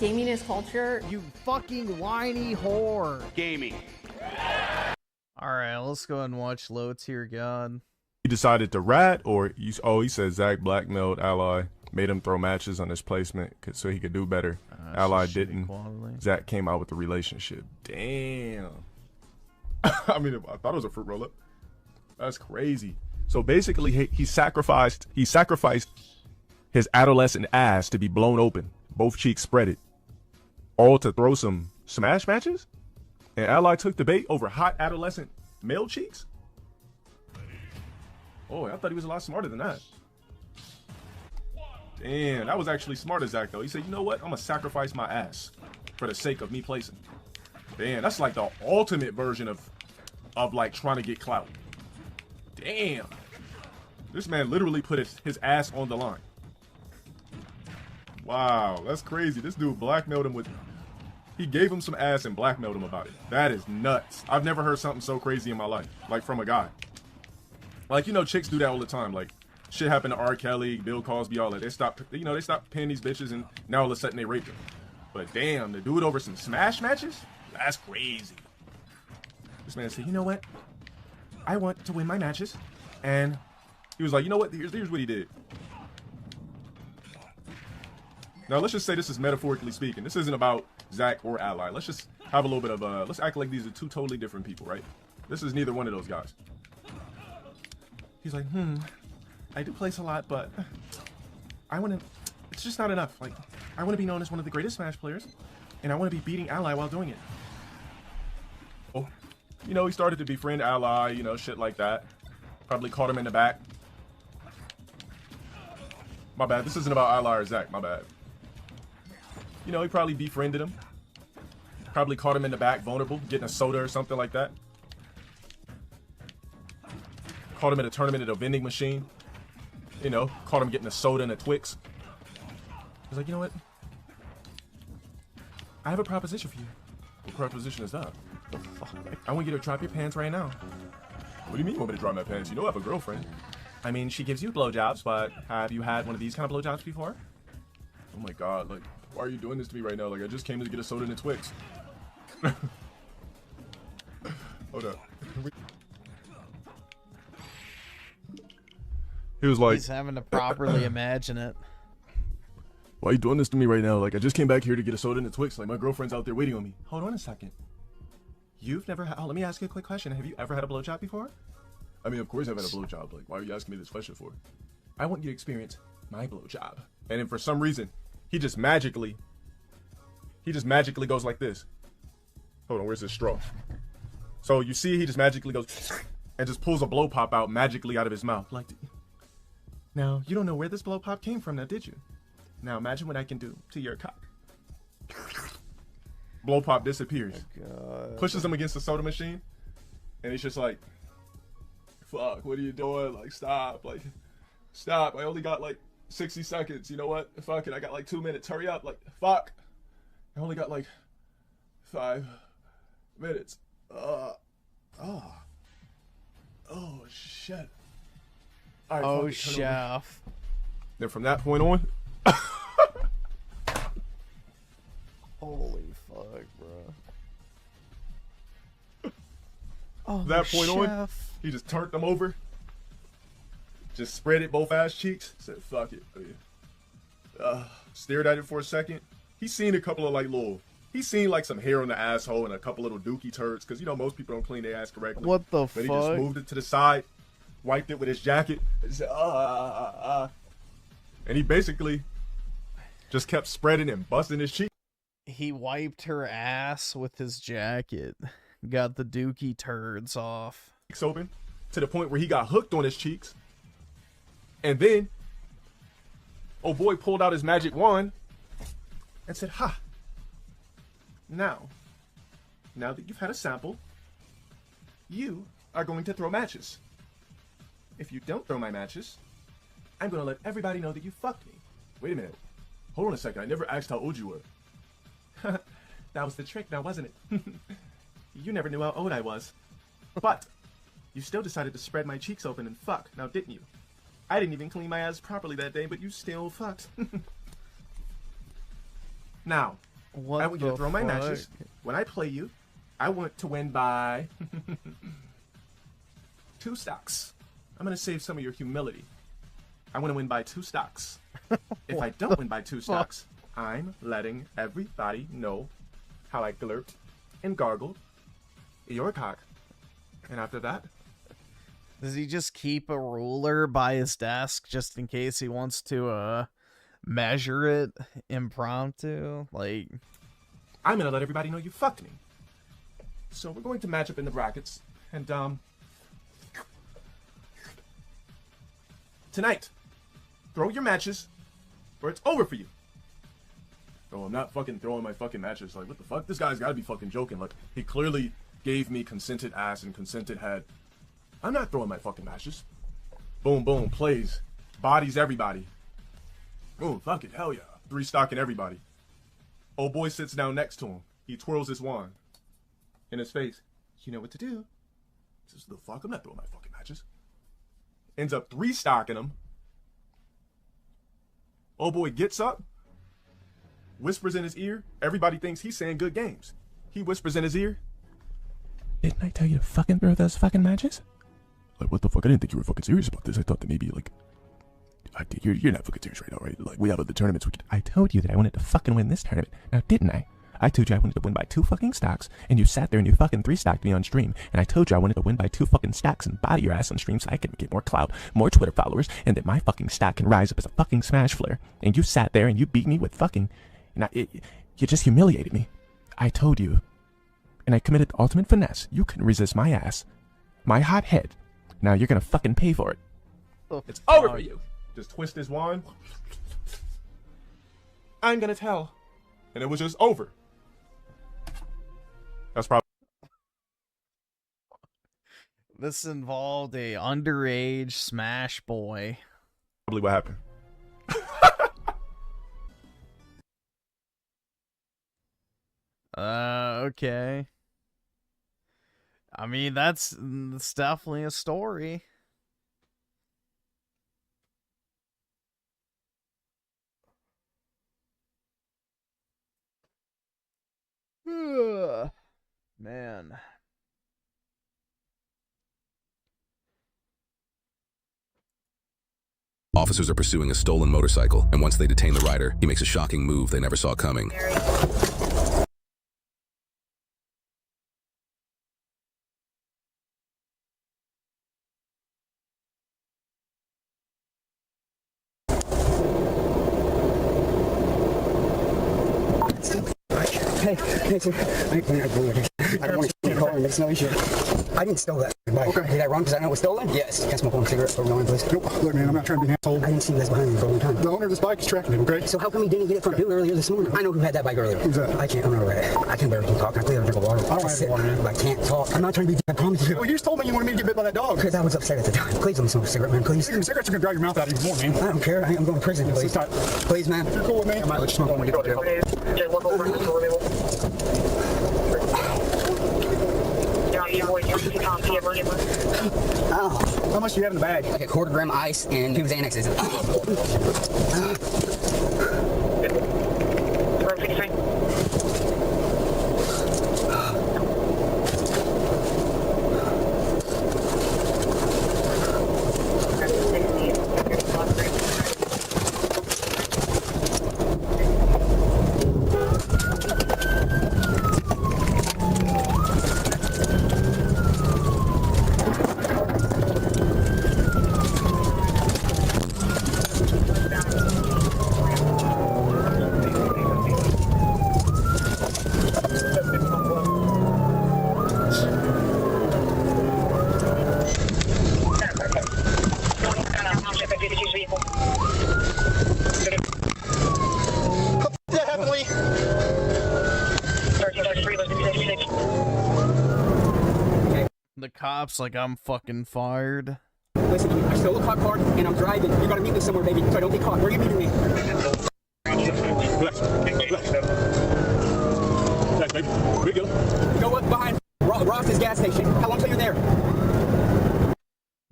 Gaming is culture. You fucking whiny whore. Gaming. Alright, let's go and watch Low Tier God. He decided to rat, or he said Zach blackmailed Ally, made him throw matches on his placement so he could do better. Ally didn't. Zach came out with the relationship. Damn. I mean, I thought it was a fruit roll-up. That's crazy. So basically, he sacrificed his adolescent ass to be blown open, both cheeks spreaded, all to throw some smash matches? And Ally took the bait over hot adolescent male cheeks? Oh, I thought he was a lot smarter than that. Damn, that was actually smart of Zach, though. He said, you know what? I'm going to sacrifice my ass for the sake of me placing. Damn, that's like the ultimate version of like trying to get clout. Damn. This man literally put his ass on the line. Wow, that's crazy. This dude blackmailed him with... He gave him some ass and blackmailed him about it. That is nuts. I've never heard something so crazy in my life. Like, from a guy. Like, you know, chicks do that all the time. Like, shit happened to R. Kelly, Bill Cosby, all that. They stopped paying these bitches, and now all of a sudden they rape them. But damn, to do it over some smash matches? That's crazy. This man said, you know what? I want to win my matches. And he was like, you know what? Here's what he did. Now, let's just say this is metaphorically speaking. This isn't about Zach or Ally. Let's just have a little bit of let's act like these are two totally different people, right? This is neither one of those guys. He's like, I do place a lot, but I want to, it's just not enough. Like, I want to be known as one of the greatest Smash players, and I want to be beating Ally while doing it. Oh, you know, he started to befriend Ally, you know, shit like that. Probably caught him in the back. My bad, this isn't about Ally or Zach, my bad. You know, he probably befriended him. Probably caught him in the back, vulnerable, getting a soda or something like that. Caught him at a tournament at a vending machine. You know, caught him getting a soda and a Twix. He's like, you know what? I have a proposition for you. What proposition is that? I want you to drop your pants right now. What do you mean you want me to drop my pants? You know I have a girlfriend. I mean, she gives you blowjobs, but have you had one of these kind of blowjobs before? Oh my god, like, why are you doing this to me right now? Like, I just came to get a soda and a Twix. Hold up. He was like... He's having to properly imagine it. Why are you doing this to me right now? Like, I just came back here to get a soda and a Twix. Like, my girlfriend's out there waiting on me. Hold on a second. You've never had... Oh, let me ask you a quick question. Have you ever had a blowjob before? I mean, of course I've had a blowjob. Like, why are you asking me this question for? I want you to experience my blowjob. And then for some reason, he just magically goes like this. Hold on, where's his straw? So you see he just magically goes and just pulls a blow pop out magically out of his mouth. Like, now, you don't know where this blow pop came from now, did you? Now imagine what I can do to your cock. Blow pop disappears. Oh, pushes him against the soda machine. And he's just like, fuck, what are you doing? Like, stop. Like, stop. I only got like 60 seconds. You know what? Fuck it. I got like 2 minutes. Hurry up. Like, fuck. I only got like 5 minutes. Oh, shit. Right, oh, chef. Then from that point on, holy fuck, bro. Oh, that point chef. on, he just turned them over, just spread it both ass cheeks, said fuck it. Stared at it for a second. He's seen a couple of he's seen like some hair on the asshole and a couple little dookie turds, because you know most people don't clean their ass correctly. What the fuck? But he just moved it to the side, wiped it with his jacket, and said, and he basically just kept spreading and busting his cheek. He wiped her ass with his jacket. Got the dookie turds off. Open to the point where he got hooked on his cheeks. And then, oh boy pulled out his magic wand and said, ha, now that you've had a sample, you are going to throw matches. If you don't throw my matches, I'm going to let everybody know that you fucked me. Wait a minute. Hold on a second. I never asked how old you were. That was the trick now, wasn't it? You never knew how old I was. But you still decided to spread my cheeks open and fuck, now didn't you? I didn't even clean my ass properly that day, but you still fucked. Now, What I want you to the throw my fuck? matches. When I play you, I want to win by 2 stocks. I'm going to save some of your humility. I want to win by 2 stocks. If I don't win by 2 stocks, I'm letting everybody know how I glurped and gargled your cock. And after that, Does he just keep a ruler by his desk just in case he wants to measure it impromptu? Like, I'm going to let everybody know you fucked me. So we're going to match up in the brackets. And, tonight, throw your matches or it's over for you. Oh, I'm not fucking throwing my fucking matches. Like, what the fuck? This guy's gotta be fucking joking. Like, he clearly gave me consented ass and consented head. I'm not throwing my fucking matches. Boom, boom, plays. Bodies everybody. Oh, fuck it, hell yeah. 3 stocking everybody. Old boy sits down next to him. He twirls his wand. In his face, you know what to do. Says, the fuck? I'm not throwing my fucking matches. Ends up 3 stocking him. Old boy gets up, whispers in his ear. Everybody thinks he's saying good games. He whispers in his ear, didn't I tell you to fucking throw those fucking matches? Like, what the fuck? I didn't think you were fucking serious about this. I thought that maybe, like, you're not fucking serious right now, right? Like, we have other tournaments we could... I told you that I wanted to fucking win this tournament. Now, didn't I? I told you I wanted to win by 2 fucking stocks, and you sat there and you fucking 3-stocked me on stream. And I told you I wanted to win by 2 fucking stacks and body your ass on stream so I can get more clout, more Twitter followers, and that my fucking stock can rise up as a fucking smash flare. And you sat there and you beat me with fucking... And you just humiliated me. I told you. And I committed ultimate finesse. You couldn't resist my ass. My hot head. Now you're gonna fucking pay for it. oh, It's over for you. Just twist his wand. I'm gonna tell. And it was just over. That's probably this involved a underage smash boy. what happened. Okay. I mean, that's definitely a story. Man. Officers are pursuing a stolen motorcycle, and once they detain the rider, he makes a shocking move they never saw coming. Hey, I don't want to steal your car and there's no issue. I didn't steal that bike. Okay. Did I run because I know it was stolen? Yes. Can I smoke one cigarette before we go in, please? Nope. Look, man, I'm not trying to be an asshole. I didn't see you guys behind me for a long time. The owner of this bike is tracking it, okay? So how come he didn't get it from you earlier this morning? I know who had that bike earlier. Who's that? I can't. I'm not right. I can barely talk. I clearly have a drink of water. I don't have water, man. I can't talk. I'm not trying to be. I promise you. Well, you just told me you wanted me to get bit by that dog. Because I was upset at the time. Please let me smoke a cigarette, man. Please. Cigarettes are gonna dry your mouth out even more, man. I don't care. I'm going to prison. Please. Please, man. If you're cool with me, I might let you smoke one when we get to jail. Oh. How much do you have in the bag? Like a quarter-gram ice and 2 Xanaxes. The cops like I'm fucking fired. Listen, I stole a cop car and I'm driving. You gotta meet me somewhere, baby, so I don't get caught. Where are you meeting me? Relax, baby. We go. Go up behind Ross's gas station. How long till you're there?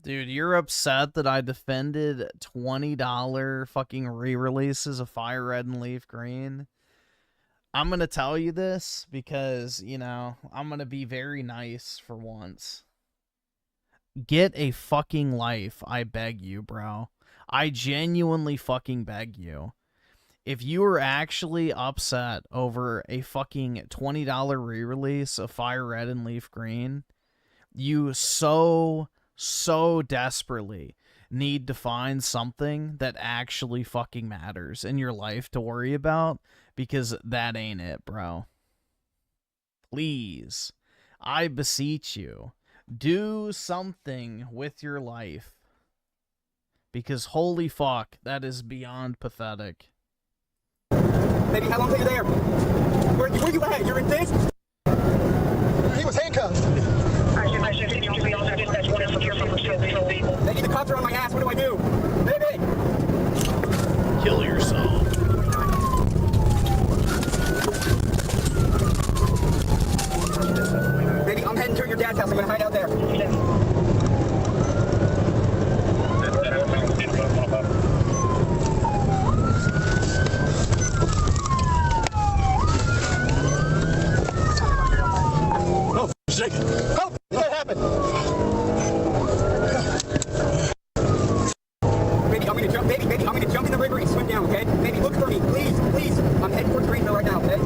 Dude, you're upset that I defended $20 fucking re-releases of Fire Red and Leaf Green? I'm going to tell you this because, you know, I'm going to be very nice for once. Get a fucking life, I beg you, bro. I genuinely fucking beg you. If you are actually upset over a fucking $20 re-release of Fire Red and Leaf Green, you so desperately need to find something that actually fucking matters in your life to worry about, because that ain't it, bro. Please, I beseech you, do something with your life, because holy fuck, that is beyond pathetic. Baby, how long till you're there? Where you at? You're in this? He was handcuffed. Baby, the cops are on my ass. What do I do? Baby! Kill yourself. Baby, I'm heading to your dad's house. I'm gonna hide out there. Jake, how that happened? Baby, I'm gonna jump in the river and swim down, okay? Baby, look for me, please. I'm heading towards Greenville right now, okay?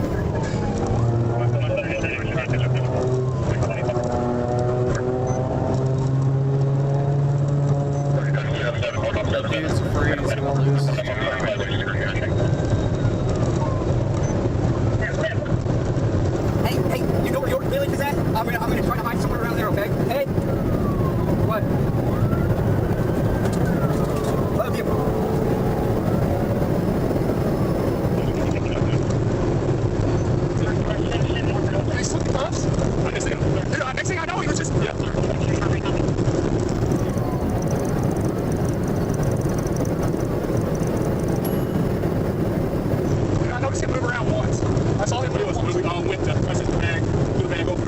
Dude's afraid he's gonna lose his job. Hey, you know where your village is at? I'm gonna try to hide somewhere around there, okay? Hey? What? Love you. Next thing I know, he was just... Yeah. I noticed him move around once. That's all he would do was move with the bag, put the bag over.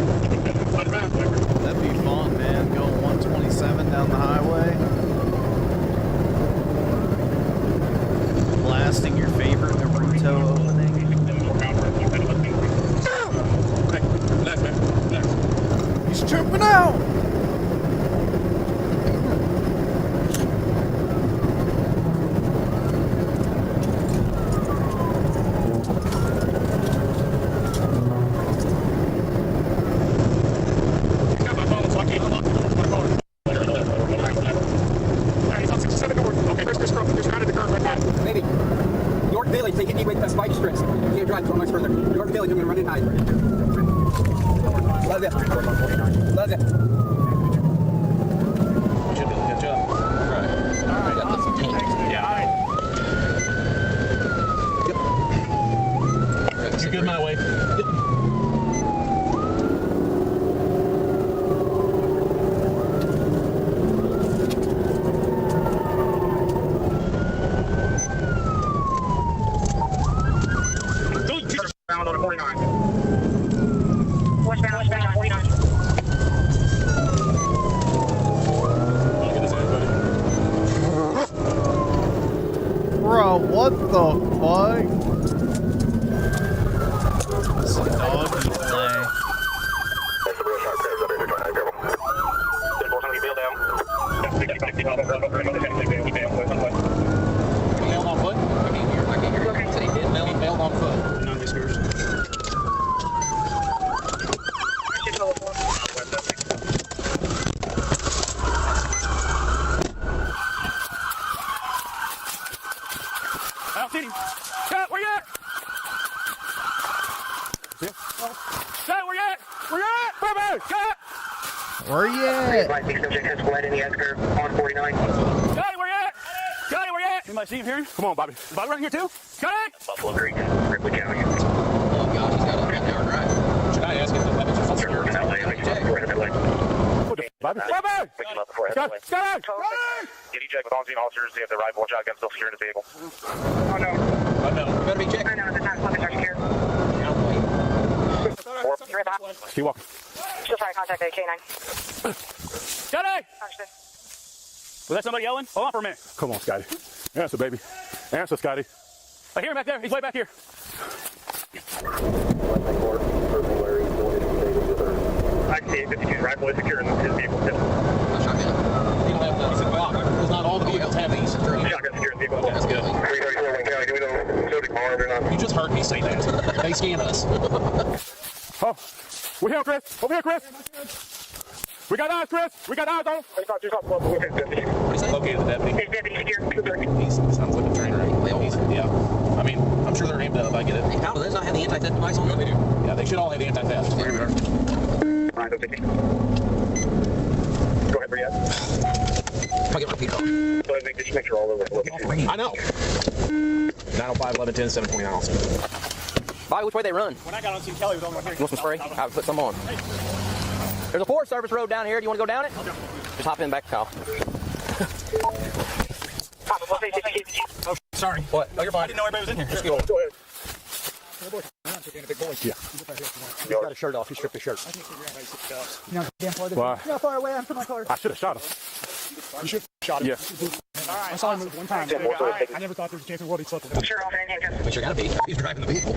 That'd be fun, man. Go 127 down the highway. Blasting your favorite Naruto opening. Left, man. Left. He's jumping out! Baby, York Village, they hit me with the spike strips. You can't drive so much further. York Village, I'm gonna run and hide. Love it. Love it. Good job. Alright, got this tank. Yeah, alright. Yep. You're good my way. Yep. Bound on 49. Westbound on 49. Bro, what the fuck? Some doggy play. That's the real sharp curves up here. Trying to be careful. There's more somebody bail down. Bailed on foot? I can't hear. Okay. Say he did bailed on foot. None of these screws. I'll see him. Cut, where you at? Cut, where you at? Where you at? Baby, cut! Where you at? Light being subject has fled in the S-curve on 49. Scotty, where you at? Scotty, where you at? Anybody see him here? Come on, Bobby. Is Bobby right here too? Scotty! Buffalo Creek, Ripley County. Oh gosh, he's got a 1 hour drive. Should I ask if the weapons are You're working out late. We're in the midway. Bobby! Bobby! Pick him up before I head away. Scotty! Did he check with on-scene officers to see if the rifle and shotgun still secured in the vehicle? Oh no. Oh no, we better be checking. I know, the time weapons are secure. Keep walking. Still trying to contact the K9. Scotty! Understood. Was that somebody yelling? Hold on for a minute. Come on, Scotty. Answer, baby. Answer, Scotty. I hear him back there. He's way back here. I can see it. 52's rifle is secure in his vehicle. A shotgun. You don't have the, because not all the vehicles have these. Shotgun secure in the vehicle. That's good. 334 Wayne County. Do we know subject armed or not? You just heard me say that. They scan us. Oh, we're here, Chris. Over here, Chris. We got eyes, Chris. We got eyes on him. What do you say? Located the deputy. Is deputy secure? He sounds like a trainer. Yeah. I mean, I'm sure they're amped up. I get it. How do those not have the anti-theft device on them? They do. Yeah, they should all have the anti-theft. Alright, so 50. Go ahead, Briette. I'll get my Peter. So I think just make sure all over the location. I know. 905, 11, 10, 729 also. Bobby, which way they run? When I got on Team Kelly, it was on right here. You want some spray? I'll put some on. There's a Forest Service road down here. Do you want to go down it? Just hop in back, Kyle. Oh, sorry. What? Oh, you're fine. I didn't know everybody was in here. Just go. Go ahead. He got his shirt off. He stripped his shirt. Why? You know how far away I am from my car? I should have shot him. You should have shot him. Yeah. I saw him move one time. I never thought there was a chance in the world he'd slip him. Sure, off in handcuffs. But you gotta be. He's driving the vehicle.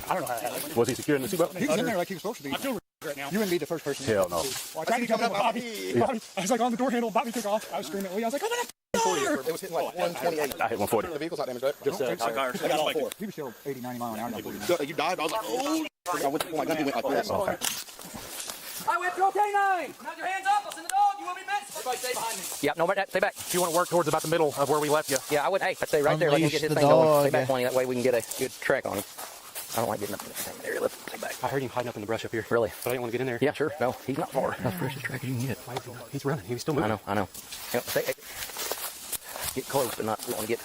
I don't know how that happened. Was he securing the seatbelt? He was in there like he was supposed to be. I feel right now. You wouldn't be the first person. Hell no. Well, I tried to come up with Bobby. I was like on the door handle. Bobby took off. I was screaming at Lee. I was like, open the door! It was hitting like 128. I hit 140. The vehicle's not damaged, right? Just I got all four. He was still 80, 90 mile an hour. You died. I was like, oh. I went, my gun went like this. Okay. I went through K9. Have your hands up. I'll send the dog. You will be missed. Everybody stay behind me. Yeah, no, stay back. If you want to work towards about the middle of where we left you. Yeah, I would. Hey, I'd stay right there. Let him get his Unleash thing the going. Stay dog. back 20. That way we can get a good track on him. I don't like getting up in the same area. Let's stay back. I heard him hiding up in the brush up here. Really? But I didn't want to get in there. Yeah, sure. No, he's not far. That's the freshest track you can get. He's running. He was still moving. I know. Yep, get close, but not want to get.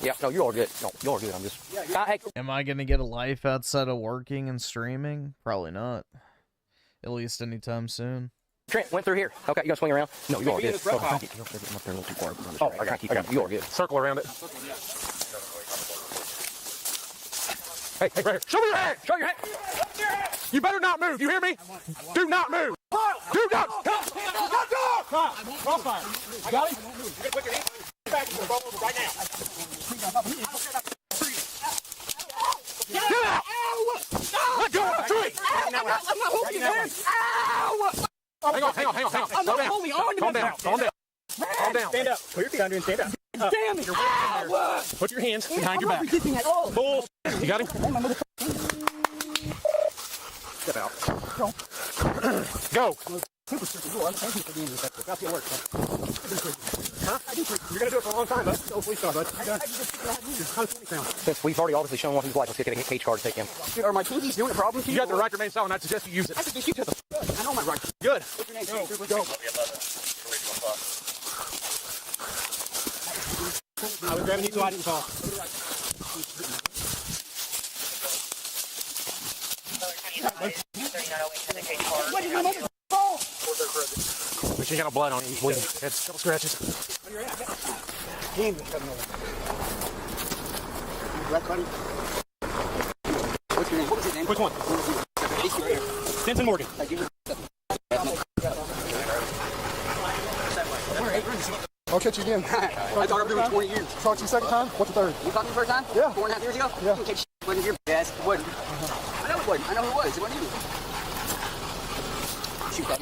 Yeah, no, you're all good. No, you're all good. I'm just. Hey. Am I gonna get a life outside of working and streaming? Probably not. At least anytime soon. Trent went through here. Okay, you gonna swing around? No, you're all good. Oh, I got you. You are good. Circle around it. Hey, right here. Show me your hand. Show your hand. You better not move. You hear me? Do not move. Do not. Crossfire. I got him. You gotta put your hand back and roll over right now. Get out! Let go of the tree! I'm not holding your hand! Hang on. I'm not holding on to Calm down. Calm down. Stand up. Put your feet under and stand up. Damn it! Put your hands behind your back. Bull. You got him? Step out. Go. Thank you for being respectful. That's your work. Huh? You're gonna do it for a long time, bud. Oh, please, bud. Since we've already obviously shown what he's like, let's get a cage card to take him. Are my pinkies doing a problem to You you? got the right to remain silent. I suggest you use it. I suggest you to the. I know my right. Good. What's your name? Go. I was grabbing you so I didn't fall. What is my mother? But you ain't got no blood on you. He's bleeding. Had a couple scratches. Damn, you're cutting over. Left buddy. What's your name? What was his name? Which one? Stinson Morgan. I'll catch you again. I thought I'd do it 20 years. Talk to you second time? What's the third? You caught me the first time? Yeah. 4.5 years ago? Yeah. You can catch wasn't your ass. It wasn't. I know it wasn't. I know who it was. It wasn't you. Shoot that.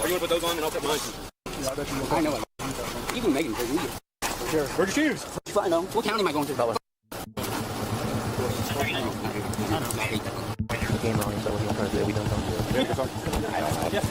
Are you gonna put those on and I'll put mine? Yeah, I bet you will. I know it. Even Megan said you. Sure. Where'd your shoes? I know. What county am I going to, Bella? Camera on him, so he won't try to do it. We don't talk to him.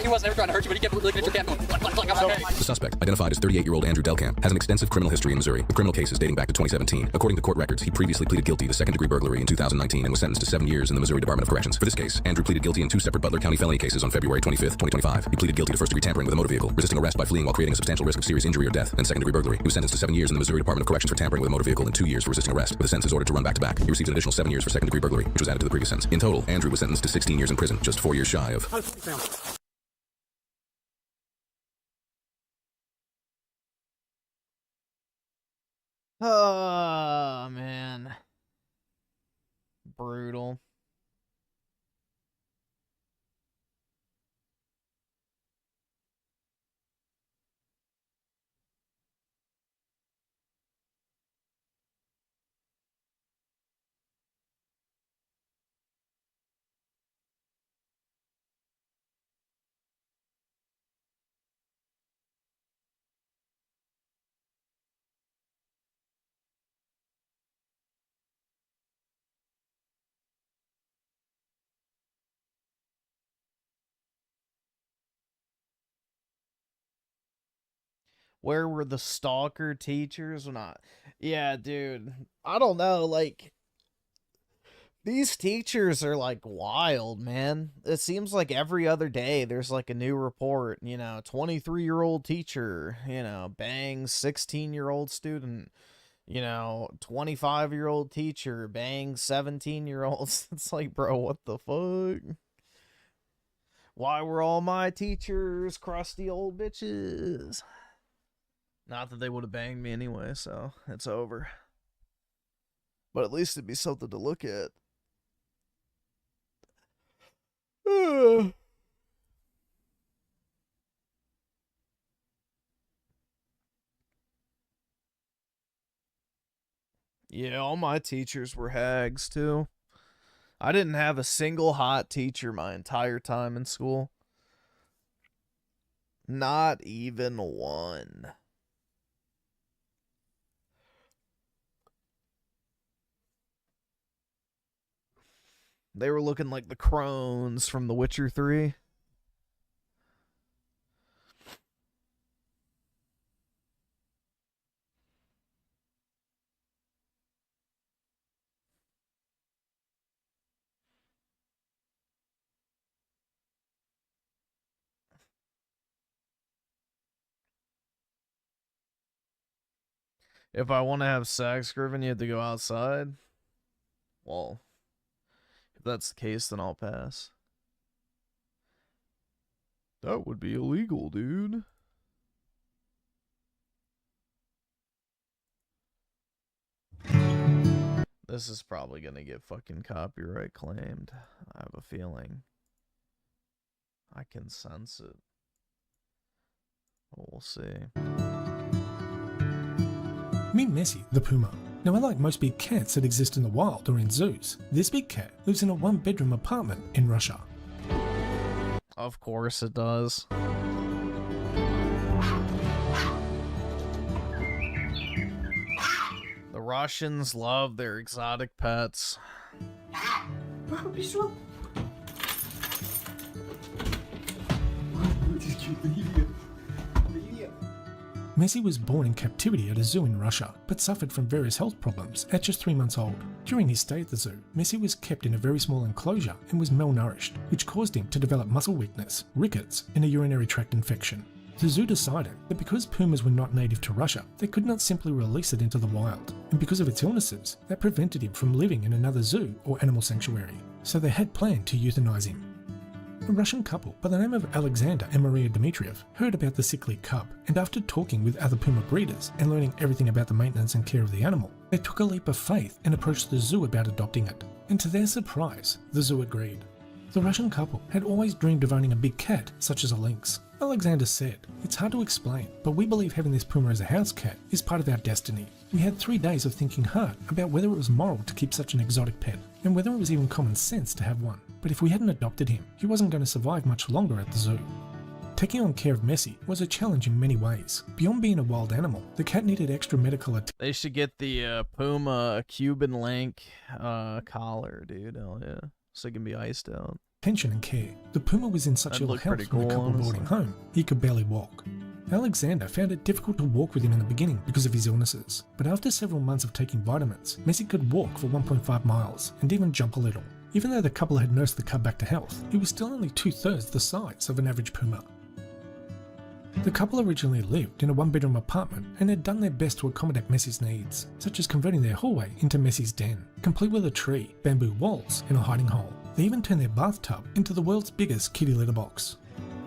He wasn't ever trying to hurt you, but he kept looking at your cat going, I'm okay. The suspect, identified as 38-year-old Andrew Delkamp, has an extensive criminal history in Missouri, with criminal cases dating back to 2017. According to court records, he previously pleaded guilty to second-degree burglary in 2019 and was sentenced to 7 years in the Missouri Department of Corrections. For this case, Andrew pleaded guilty in 2 separate Butler County felony cases on February 25th, 2025. He pleaded guilty to first-degree tampering with a motor vehicle, resisting arrest by fleeing while creating a substantial risk of serious injury or death, and second-degree burglary. He was sentenced to 7 years in the Missouri Department of Corrections for tampering with a motor vehicle and 2 years for resisting arrest, with the sentences ordered to run back-to-back. He received an additional 7 years for second-degree burglary, which was added to the previous sentence. In total, Andrew was sentenced to 16 years in prison, just 4 years shy of... Oh, man. Brutal. Where were the stalker teachers? Yeah, dude. I don't know. Like, these teachers are like wild, man. It seems like every other day there's like a new report. 23-year-old teacher, bangs 16-year-old student. 25-year-old teacher bangs 17-year-olds. It's like, bro, what the fuck? Why were all my teachers crusty old bitches? Not that they would have banged me anyway, so it's over. But at least it'd be something to look at. Yeah, all my teachers were hags, too. I didn't have a single hot teacher my entire time in school. Not even one. They were looking like the crones from The Witcher 3. If I want to have sex, Griffin, you have to go outside? Well, if that's the case, then I'll pass. That would be illegal, dude. This is probably gonna get fucking copyright claimed. I have a feeling. I can sense it. We'll see. Meet Messi, the puma. Now, unlike most big cats that exist in the wild or in zoos, this big cat lives in a one-bedroom apartment in Russia. Of course it does. The Russians love their exotic pets. Messi was born in captivity at a zoo in Russia, but suffered from various health problems at just 3 months old. During his stay at the zoo, Messi was kept in a very small enclosure and was malnourished, which caused him to develop muscle weakness, rickets, and a urinary tract infection. The zoo decided that because pumas were not native to Russia, they could not simply release it into the wild, and because of its illnesses, that prevented him from living in another zoo or animal sanctuary, so they had planned to euthanize him. A Russian couple by the name of Alexander and Maria Dmitriev heard about the sickly cub, and after talking with other puma breeders and learning everything about the maintenance and care of the animal, they took a leap of faith and approached the zoo about adopting it. And to their surprise, the zoo agreed. The Russian couple had always dreamed of owning a big cat, such as a lynx. Alexander said, "It's hard to explain, but we believe having this puma as a house cat is part of our destiny. We had 3 days of thinking hard about whether it was moral to keep such an exotic pet, and whether it was even common sense to have one. But if we hadn't adopted him, he wasn't going to survive much longer at the zoo." Taking on care of Messi was a challenge in many ways. Beyond being a wild animal, the cat needed extra medical attention. They should get the Puma Cuban link collar, dude. Hell yeah. So it can be iced out. Attention and care. The puma was in such ill health when the couple brought him home, he could barely walk. Alexander found it difficult to walk with him in the beginning because of his illnesses, but after several months of taking vitamins, Messi could walk for 1.5 miles and even jump a little. Even though the couple had nursed the cub back to health, he was still only 2/3 the size of an average puma. The couple originally lived in a one-bedroom apartment and had done their best to accommodate Messi's needs, such as converting their hallway into Messi's den, complete with a tree, bamboo walls, and a hiding hole. They even turned their bathtub into the world's biggest kitty litter box.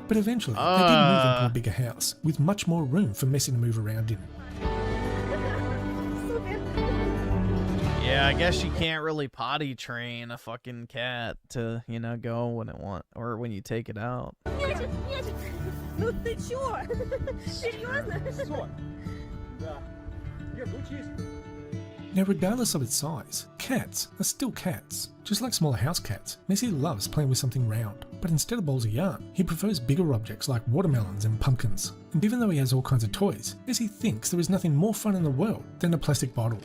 But eventually, they did move into a bigger house, with much more room for Messi to move around in. Yeah, I guess you can't really potty train a fucking cat to, go when it wants, or when you take it out. Ну ты чё? Серьезно? Now, regardless of its size, cats are still cats. Just like smaller house cats, Messi loves playing with something round, but instead of balls of yarn, he prefers bigger objects like watermelons and pumpkins. And even though he has all kinds of toys, Messi thinks there is nothing more fun in the world than a plastic bottle.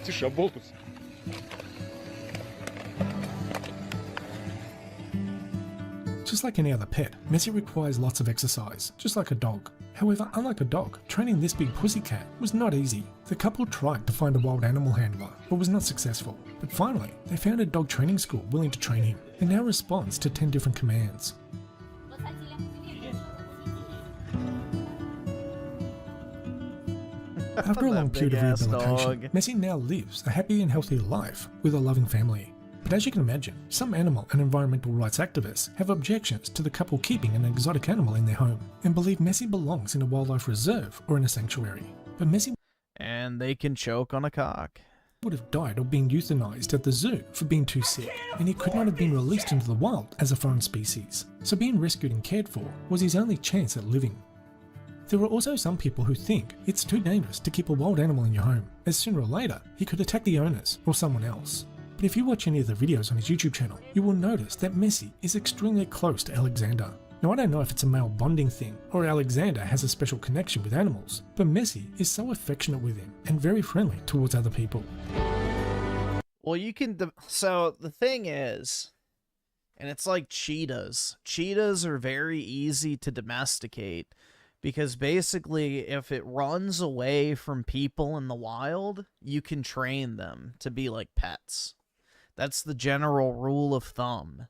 Тише, оболтус. Just like any other pet, Messi requires lots of exercise, just like a dog. However, unlike a dog, training this big pussycat was not easy. The couple tried to find a wild animal handler, but was not successful. But finally, they found a dog training school willing to train him, and now responds to 10 different commands. After a long period of rehabilitation, Messi now lives a happy and healthy life with a loving family. But as you can imagine, some animal and environmental rights activists have objections to the couple keeping an exotic animal in their home, and believe Messi belongs in a wildlife reserve or in a sanctuary. But Messi and they can choke on a cock. Would have died or been euthanized at the zoo for being too sick, and he could not have been released into the wild as a foreign species. So being rescued and cared for was his only chance at living. There are also some people who think it's too dangerous to keep a wild animal in your home, as sooner or later he could attack the owners or someone else. But if you watch any of the videos on his YouTube channel, you will notice that Messi is extremely close to Alexander. Now I don't know if it's a male bonding thing, or Alexander has a special connection with animals, but Messi is so affectionate with him, and very friendly towards other people. Well, you can... So, the thing is, and it's like cheetahs. Cheetahs are very easy to domesticate, because basically, if it runs away from people in the wild, you can train them to be like pets. That's the general rule of thumb.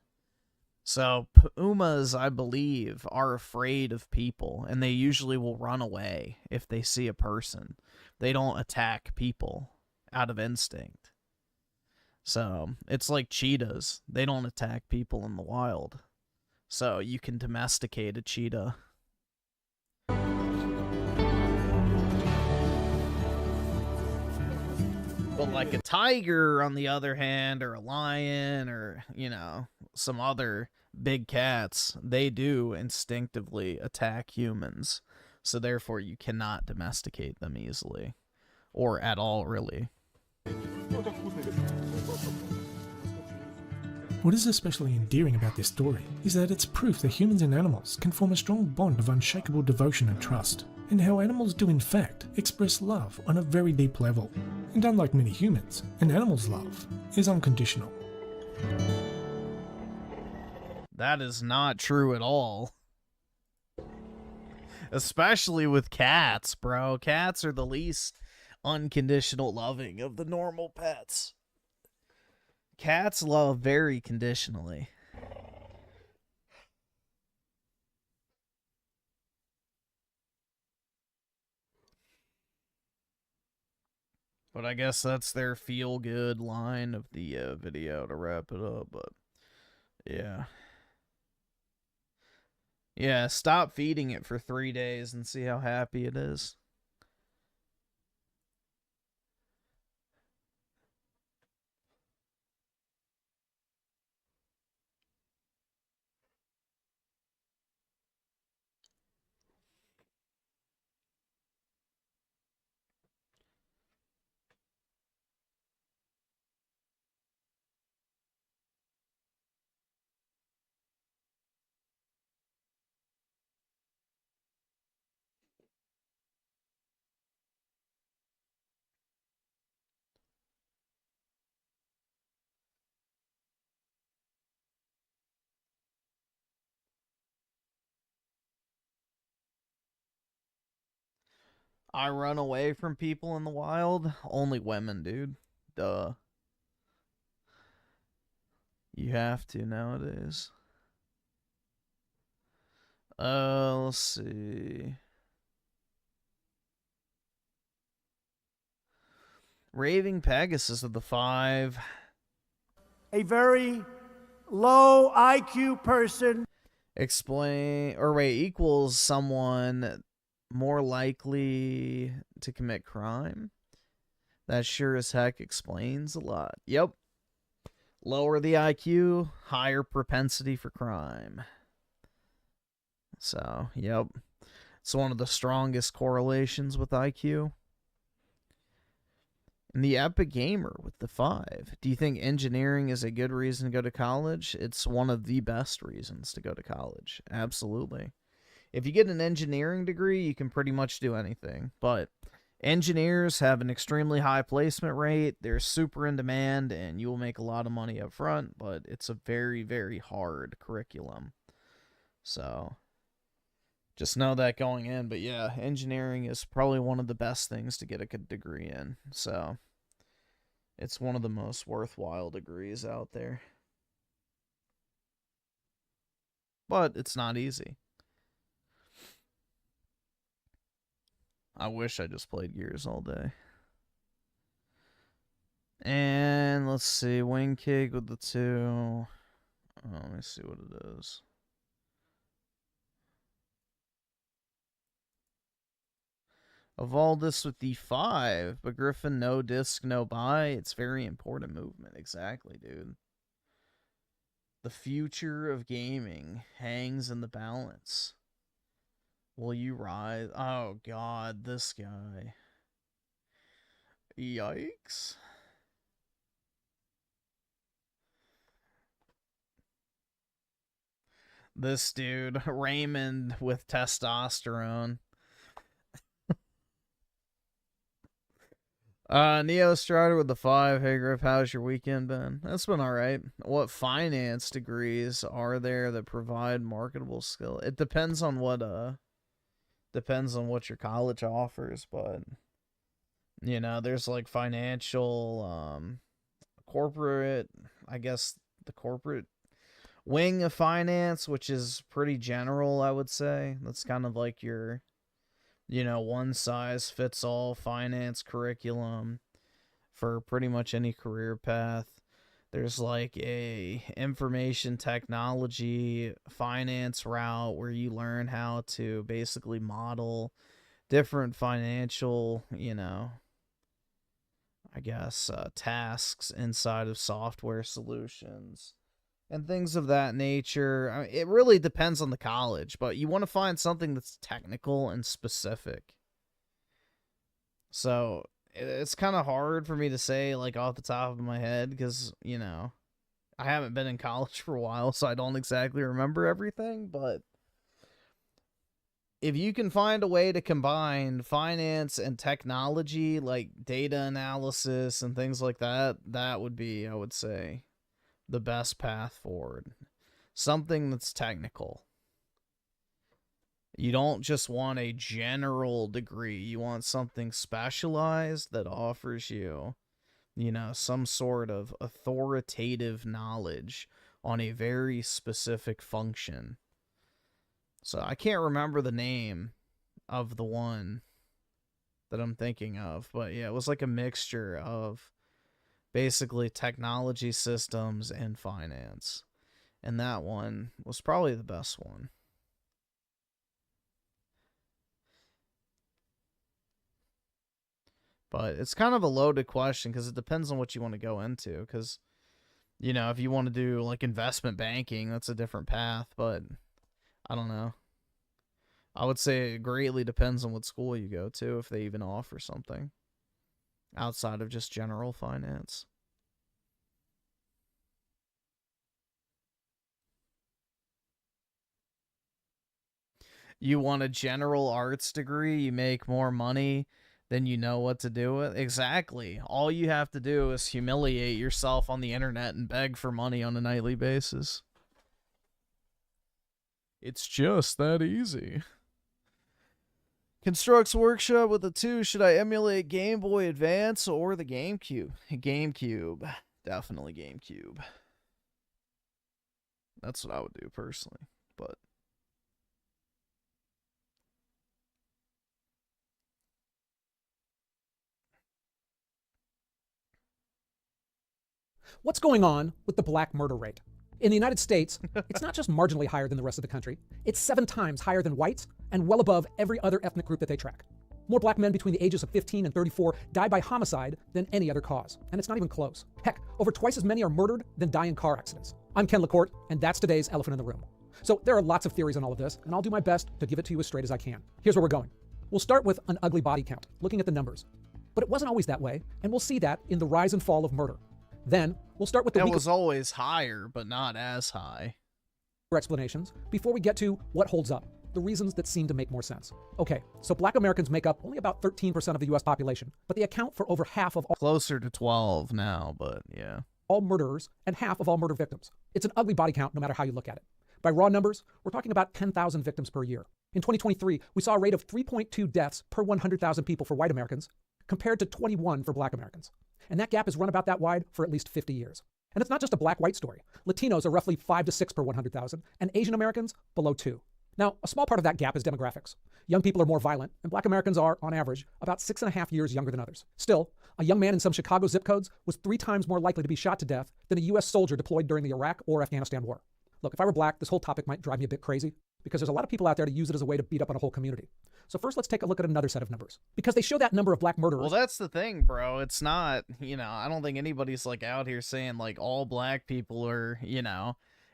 So, pumas, I believe, are afraid of people, and they usually will run away if they see a person. They don't attack people out of instinct. So, it's like cheetahs. They don't attack people in the wild. So, you can domesticate a cheetah. But like a tiger, on the other hand, or a lion, or, you know, some other big cats, they do instinctively attack humans. So therefore, you cannot domesticate them easily. Or at all, really. What is especially endearing about this story is that it's proof that humans and animals can form a strong bond of unshakable devotion and trust, and how animals do in fact express love on a very deep level. And unlike many humans, an animal's love is unconditional. That is not true at all. Especially with cats, bro. Cats are the least unconditional loving of the normal pets. Cats love very conditionally. But I guess that's their feel-good line of the video to wrap it up, but yeah. Yeah, stop feeding it for 3 days and see how happy it is. I run away from people in the wild? Only women, dude. Duh. You have to nowadays. Let's see. Raving Pegasus of the 5. A very low IQ person. Equals someone more likely to commit crime. That sure as heck explains a lot. Yep. Lower the IQ, higher propensity for crime. So, yep. It's one of the strongest correlations with IQ. And the Epic Gamer with the 5. Do you think engineering is a good reason to go to college? It's one of the best reasons to go to college. Absolutely. If you get an engineering degree, you can pretty much do anything. But engineers have an extremely high placement rate. They're super in demand, and you will make a lot of money up front. But it's a very, very hard curriculum. So just know that going in. But yeah, engineering is probably one of the best things to get a good degree in. So it's one of the most worthwhile degrees out there. But it's not easy. I wish I just played Gears all day. And let's see, wing kick with the 2. Let me see what it is. Evolve this with the 5, but Griffin, no disc, no buy. It's very important movement. Exactly, dude. The future of gaming hangs in the balance. Will you rise? Oh, God, this guy. Yikes. This dude, Raymond with testosterone. Neo Strider with the 5. Hey, Griff, how's your weekend been? That's been alright. What finance degrees are there that provide marketable skill? It depends on what your college offers, but you know, there's like financial, corporate, I guess the corporate wing of finance, which is pretty general, I would say. That's kind of like your, you know, one size fits all finance curriculum for pretty much any career path. There's like a information technology finance route where you learn how to basically model different financial, you know, I guess, tasks inside of software solutions and things of that nature. I mean, it really depends on the college, but you want to find something that's technical and specific. So it's kind of hard for me to say, like, off the top of my head, because, you know, I haven't been in college for a while, so I don't exactly remember everything, but if you can find a way to combine finance and technology, like data analysis and things like that, that would be, I would say, the best path forward. Something that's technical. You don't just want a general degree. You want something specialized that offers you, you know, some sort of authoritative knowledge on a very specific function. So I can't remember the name of the one that I'm thinking of, but yeah, it was like a mixture of basically technology, systems, and finance. And that one was probably the best one. But it's kind of a loaded question because it depends on what you want to go into. Because, you know, if you want to do like investment banking, that's a different path. But I don't know. I would say it greatly depends on what school you go to, if they even offer something outside of just general finance. You want a general arts degree, you make more money than you know what to do with? Exactly. All you have to do is humiliate yourself on the internet and beg for money on a nightly basis. It's just that easy. Constructs Workshop with a 2. Should I emulate Game Boy Advance or the GameCube? GameCube. Definitely GameCube. That's what I would do personally. But what's going on with the black murder rate? In the United States, it's not just marginally higher than the rest of the country, it's 7 times higher than whites and well above every other ethnic group that they track. More black men between the ages of 15 and 34 die by homicide than any other cause, and it's not even close. Heck, over twice as many are murdered than die in car accidents. I'm Ken LaCourte, and that's today's elephant in the room. So there are lots of theories on all of this, and I'll do my best to give it to you as straight as I can. Here's where we're going. We'll start with an ugly body count, looking at the numbers. But it wasn't always that way, and we'll see that in the rise and fall of murder. Then, we'll start with the it was always higher, but not as high. Explanations before we get to what holds up, the reasons that seem to make more sense. Okay, so black Americans make up only about 13% of the US population, but they account for over half of all— closer to 12 now, but yeah. All murderers and half of all murder victims. It's an ugly body count no matter how you look at it. By raw numbers, we're talking about 10,000 victims per year. In 2023, we saw a rate of 3.2 deaths per 100,000 people for white Americans, compared to 21 for black Americans. And that gap has run about that wide for at least 50 years. And it's not just a black-white story. Latinos are roughly 5 to 6 per 100,000, and Asian Americans below 2. Now, a small part of that gap is demographics. Young people are more violent, and black Americans are, on average, about 6.5 years younger than others. Still, a young man in some Chicago zip codes was 3 times more likely to be shot to death than a U.S. soldier deployed during the Iraq or Afghanistan war. Look, if I were black, this whole topic might drive me a bit crazy, because there's a lot of people out there to use it as a way to beat up on a whole community. So first, let's take a look at another set of numbers, because they show that number of black murderers. Well, that's the thing, bro. It's not, I don't think anybody's like out here saying like all black people are,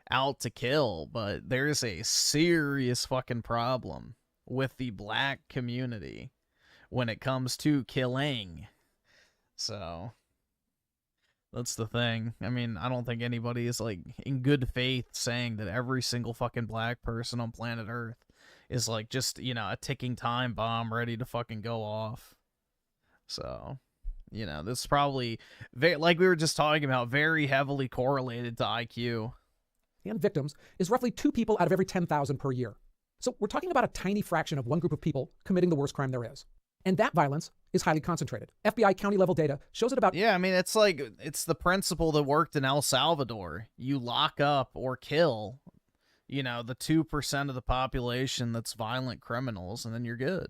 out to kill, but there's a serious fucking problem with the black community when it comes to killing. So that's the thing. I mean, I don't think anybody is like in good faith saying that every single fucking black person on planet Earth is like just, a ticking time bomb ready to fucking go off. So, this is probably, like we were just talking about, very heavily correlated to IQ. And victims is roughly 2 people out of every 10,000 per year. So we're talking about a tiny fraction of one group of people committing the worst crime there is. And that violence is highly concentrated. FBI county level data shows that about... Yeah, I mean, it's the principle that worked in El Salvador. You lock up or kill, the 2% of the population that's violent criminals, and then you're good.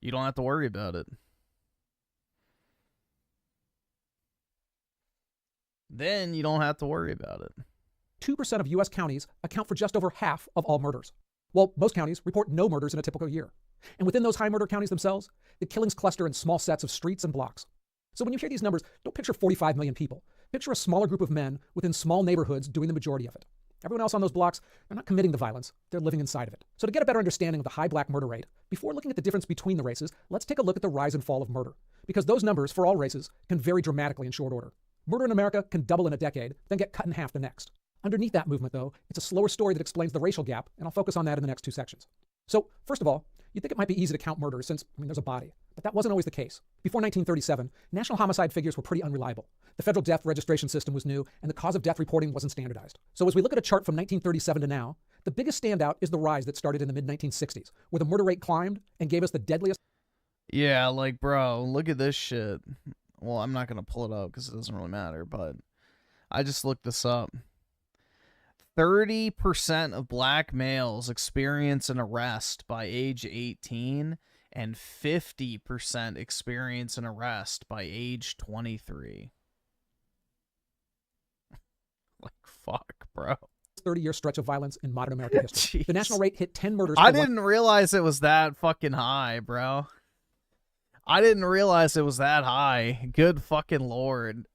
You don't have to worry about it. Then you don't have to worry about it. 2% of U.S. counties account for just over half of all murders. Well, most counties report no murders in a typical year. And within those high murder counties themselves, the killings cluster in small sets of streets and blocks. So when you hear these numbers, don't picture 45 million people. Picture a smaller group of men within small neighborhoods doing the majority of it. Everyone else on those blocks, they're not committing the violence, they're living inside of it. So to get a better understanding of the high black murder rate, before looking at the difference between the races, let's take a look at the rise and fall of murder. Because those numbers, for all races, can vary dramatically in short order. Murder in America can double in a decade, then get cut in half the next. Underneath that movement, though, it's a slower story that explains the racial gap, and I'll focus on that in the next 2 sections. So, first of all, you'd think it might be easy to count murders since, there's a body. But that wasn't always the case. Before 1937, national homicide figures were pretty unreliable. The federal death registration system was new, and the cause of death reporting wasn't standardized. So as we look at a chart from 1937 to now, the biggest standout is the rise that started in the mid-1960s, where the murder rate climbed and gave us the deadliest... Yeah, like, bro, look at this shit. Well, I'm not going to pull it up because it doesn't really matter, but I just looked this up. 30% of black males experience an arrest by age 18, and 50% experience an arrest by age 23. Like, fuck, bro. 30-year stretch of violence in modern American history. The national rate hit 10 murders. I didn't realize it was that fucking high, bro. I didn't realize it was that high. Good fucking lord.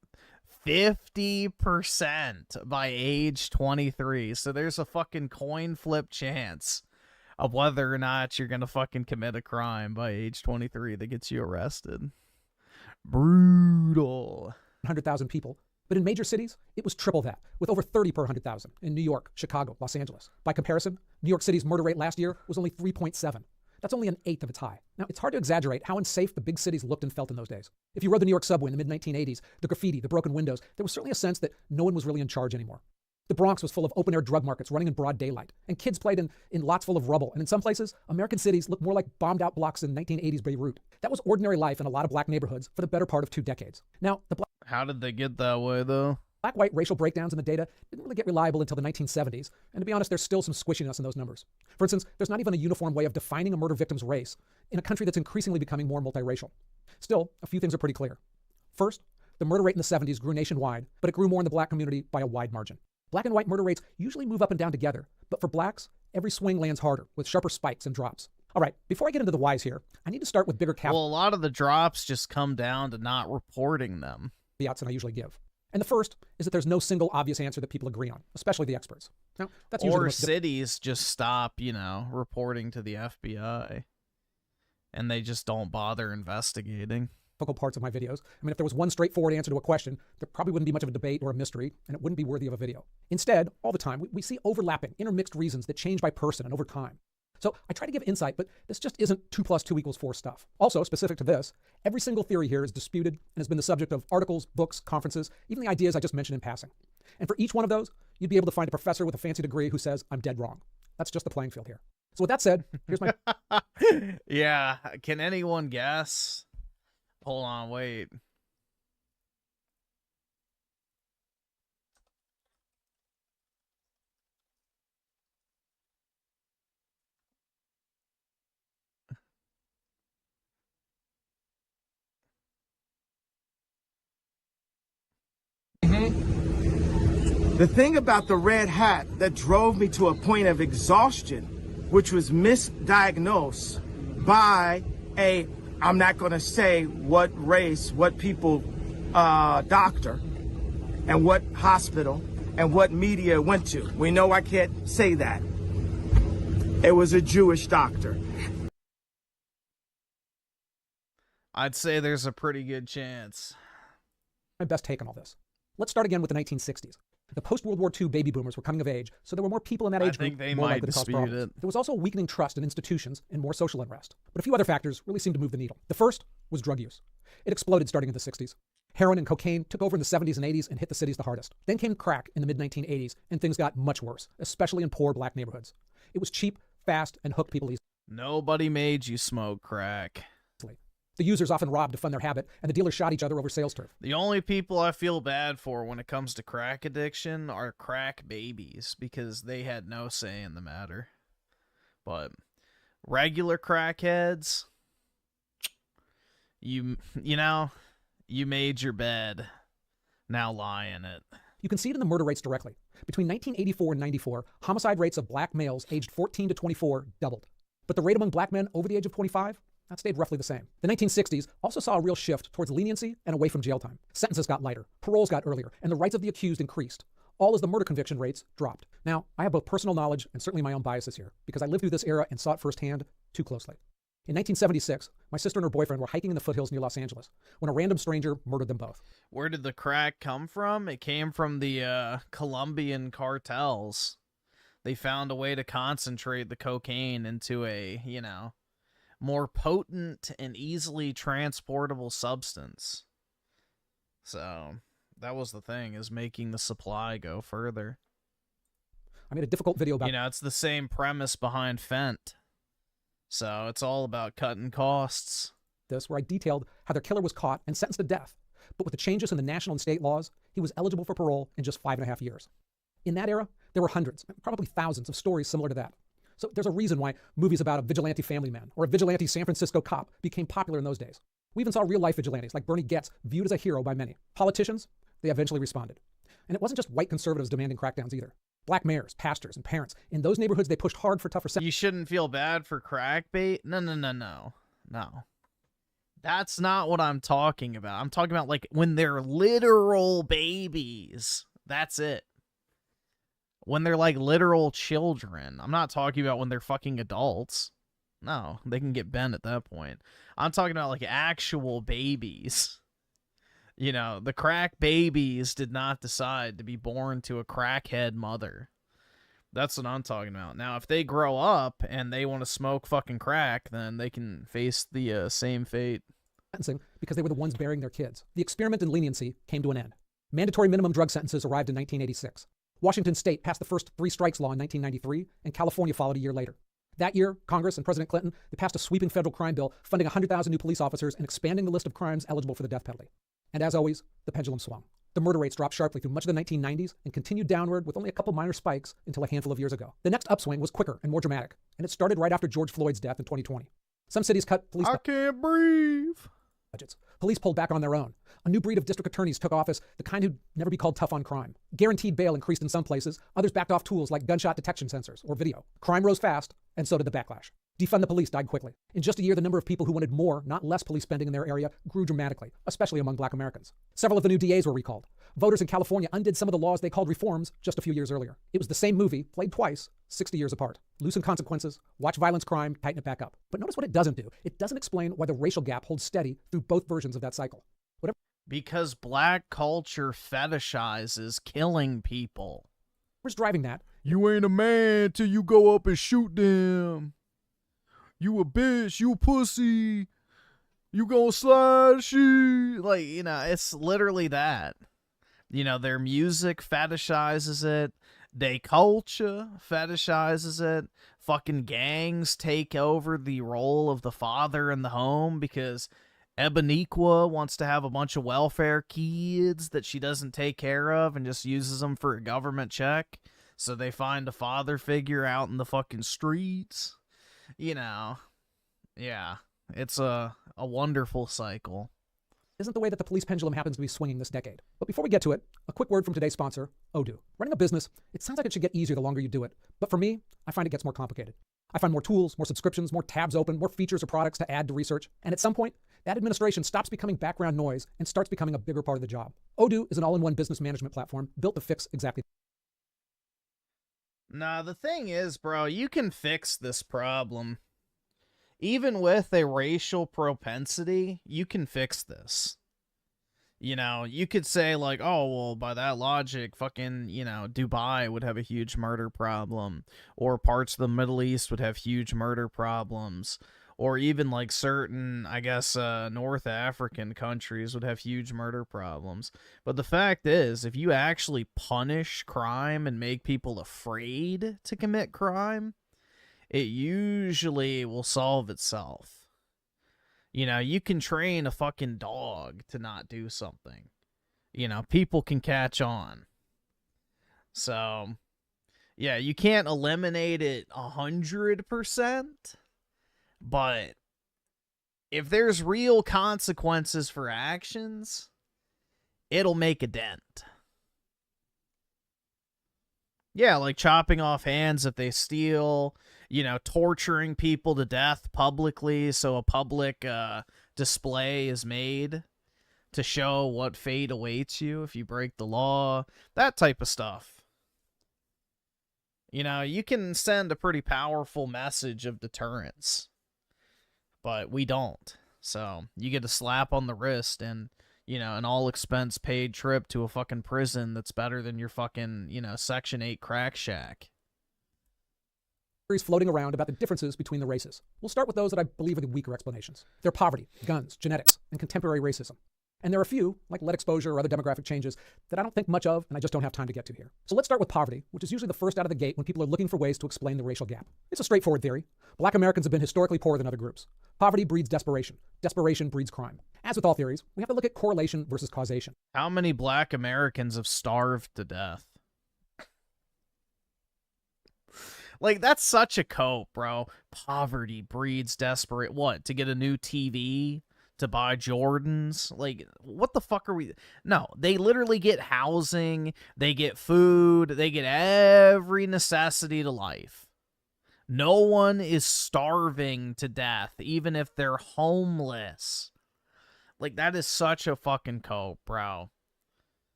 50% by age 23. So there's a fucking coin flip chance of whether or not you're gonna fucking commit a crime by age 23 that gets you arrested. Brutal. 100,000 people. But in major cities, it was triple that, with over 30 per 100,000 in New York, Chicago, Los Angeles. By comparison, New York City's murder rate last year was only 3.7. That's only an eighth of its high. Now, it's hard to exaggerate how unsafe the big cities looked and felt in those days. If you rode the New York subway in the mid-1980s, the graffiti, the broken windows, there was certainly a sense that no one was really in charge anymore. The Bronx was full of open-air drug markets running in broad daylight, and kids played in lots full of rubble. And in some places, American cities looked more like bombed-out blocks in 1980s Beirut. That was ordinary life in a lot of black neighborhoods for the better part of 2 decades. Now, How did they get that way, though? Black-white racial breakdowns in the data didn't really get reliable until the 1970s, and to be honest, there's still some squishiness in those numbers. For instance, there's not even a uniform way of defining a murder victim's race in a country that's increasingly becoming more multiracial. Still, a few things are pretty clear. First, the murder rate in the 70s grew nationwide, but it grew more in the black community by a wide margin. Black and white murder rates usually move up and down together, but for blacks, every swing lands harder, with sharper spikes and drops. All right, before I get into the whys here, I need to start with bigger Well, a lot of the drops just come down to not reporting them. caveats than I usually give. And the first is that there's no single obvious answer that people agree on, especially the experts. Now, that's usually the most cities just stop, reporting to the FBI, and they just don't bother investigating. difficult parts of my videos. I mean, if there was one straightforward answer to a question, there probably wouldn't be much of a debate or a mystery, and it wouldn't be worthy of a video. Instead, all the time, we see overlapping, intermixed reasons that change by person and over time. So I try to give insight, but this just isn't 2 + 2 = 4 stuff. Also, specific to this, every single theory here is disputed and has been the subject of articles, books, conferences, even the ideas I just mentioned in passing. And for each one of those, you'd be able to find a professor with a fancy degree who says, I'm dead wrong. That's just the playing field here. So with that said, here's my... Yeah, can anyone guess? Hold on, wait. The thing about the red hat that drove me to a point of exhaustion, which was misdiagnosed by a, I'm not going to say what race, what people, doctor, and what hospital, and what media it went to. We know I can't say that. It was a Jewish doctor. I'd say there's a pretty good chance. My best take on all this. Let's start again with the 1960s. The post-World War II baby boomers were coming of age, so there were more people in that age group more likely to cause problems. There was also weakening trust in institutions and more social unrest. But a few other factors really seemed to move the needle. The first was drug use. It exploded starting in the 60s. Heroin and cocaine took over in the 70s and 80s and hit the cities the hardest. Then came crack in the mid-1980s, and things got much worse, especially in poor black neighborhoods. It was cheap, fast, and hooked people easily. Nobody made you smoke crack. The users often robbed to fund their habit, and the dealers shot each other over sales turf. The only people I feel bad for when it comes to crack addiction are crack babies, because they had no say in the matter. But regular crackheads, you know, you made your bed. Now lie in it. You can see it in the murder rates directly. Between 1984 and 94, homicide rates of black males aged 14 to 24 doubled. But the rate among black men over the age of 25, that stayed roughly the same. The 1960s also saw a real shift towards leniency and away from jail time. Sentences got lighter, paroles got earlier, and the rights of the accused increased, all as the murder conviction rates dropped. Now, I have both personal knowledge and certainly my own biases here, because I lived through this era and saw it firsthand too closely. In 1976, my sister and her boyfriend were hiking in the foothills near Los Angeles when a random stranger murdered them both. Where did the crack come from? It came from the Colombian cartels. They found a way to concentrate the cocaine into a, you know, more potent and easily transportable substance. So that was the thing, is making the supply go further. I made a difficult video about... You know, it's the same premise behind Fent. So it's all about cutting costs. This, where I detailed how their killer was caught and sentenced to death. But with the changes in the national and state laws, he was eligible for parole in just 5.5 years. In that era, there were hundreds, probably thousands of stories similar to that. So there's a reason why movies about a vigilante family man or a vigilante San Francisco cop became popular in those days. We even saw real-life vigilantes like Bernie Goetz viewed as a hero by many. Politicians, they eventually responded. And it wasn't just white conservatives demanding crackdowns either. Black mayors, pastors, and parents. In those neighborhoods, they pushed hard for tougher sentences. You shouldn't feel bad for crack bait? No. That's not what I'm talking about. I'm talking about, like, when they're literal babies. That's it. When they're like literal children. I'm not talking about when they're fucking adults. No, they can get bent at that point. I'm talking about like actual babies. You know, the crack babies did not decide to be born to a crackhead mother. That's what I'm talking about. Now, if they grow up and they want to smoke fucking crack, then they can face the same fate. Because they were the ones burying their kids. The experiment in leniency came to an end. Mandatory minimum drug sentences arrived in 1986. Washington State passed the first 3 strikes law in 1993, and California followed a year later. That year, Congress and President Clinton, they passed a sweeping federal crime bill funding 100,000 new police officers and expanding the list of crimes eligible for the death penalty. And as always, the pendulum swung. The murder rates dropped sharply through much of the 1990s and continued downward with only a couple minor spikes until a handful of years ago. The next upswing was quicker and more dramatic, and it started right after George Floyd's death in 2020. Some cities cut police... I can't breathe. Budgets. Police pulled back on their own. A new breed of district attorneys took office, the kind who'd never be called tough on crime. Guaranteed bail increased in some places, others backed off tools like gunshot detection sensors or video. Crime rose fast, and so did the backlash. Defund the police died quickly. In just a year, the number of people who wanted more, not less police spending in their area grew dramatically, especially among black Americans. Several of the new DAs were recalled. Voters in California undid some of the laws they called reforms just a few years earlier. It was the same movie, played twice, 60 years apart. Loosen consequences, watch violence crime, tighten it back up. But notice what it doesn't do. It doesn't explain why the racial gap holds steady through both versions of that cycle. Because black culture fetishizes killing people. What's driving that? You ain't a man till you go up and shoot them. you a bitch, you a pussy, you gonna slide shit. Like, you know, it's literally that. You know, their music fetishizes it. Their culture fetishizes it. Fucking gangs take over the role of the father in the home because Eboniqua wants to have a bunch of welfare kids that she doesn't take care of and just uses them for a government check. So they find a father figure out in the fucking streets. You know, yeah, it's a wonderful cycle. Isn't the way that the police pendulum happens to be swinging this decade. But before we get to it, a quick word from today's sponsor, Odoo. Running a business, it sounds like it should get easier the longer you do it. But for me, I find it gets more complicated. I find more tools, more subscriptions, more tabs open, more features or products to add to research. And at some point, that administration stops becoming background noise and starts becoming a bigger part of the job. Odoo is an all-in-one business management platform built to fix exactly. Nah, the thing is, bro, you can fix this problem. Even with a racial propensity, you can fix this. You know, you could say, like, oh, well, by that logic, fucking, you know, Dubai would have a huge murder problem. Or parts of the Middle East would have huge murder problems. Or even, like, certain, I guess, North African countries would have huge murder problems. But the fact is, if you actually punish crime and make people afraid to commit crime, it usually will solve itself. You know, you can train a fucking dog to not do something. You know, people can catch on. So, yeah, you can't eliminate it 100%, but if there's real consequences for actions, it'll make a dent. Yeah, like chopping off hands if they steal, you know, torturing people to death publicly so a public display is made to show what fate awaits you if you break the law, that type of stuff. You know, you can send a pretty powerful message of deterrence, but we don't. So you get a slap on the wrist and, you know, an all-expense paid trip to a fucking prison that's better than your fucking, you know, Section 8 crack shack. Theories floating around about the differences between the races. We'll start with those that I believe are the weaker explanations. They're poverty, guns, genetics, and contemporary racism. And there are a few, like lead exposure or other demographic changes, that I don't think much of and I just don't have time to get to here. So let's start with poverty, which is usually the first out of the gate when people are looking for ways to explain the racial gap. It's a straightforward theory. Black Americans have been historically poorer than other groups. Poverty breeds desperation. Desperation breeds crime. As with all theories, we have to look at correlation versus causation. How many Black Americans have starved to death? Like, that's such a cope, bro. Poverty breeds desperate. What, to get a new TV? To buy Jordans? Like, what the fuck are we... No, they literally get housing, they get food, they get every necessity to life. No one is starving to death, even if they're homeless. Like, that is such a fucking cope, bro.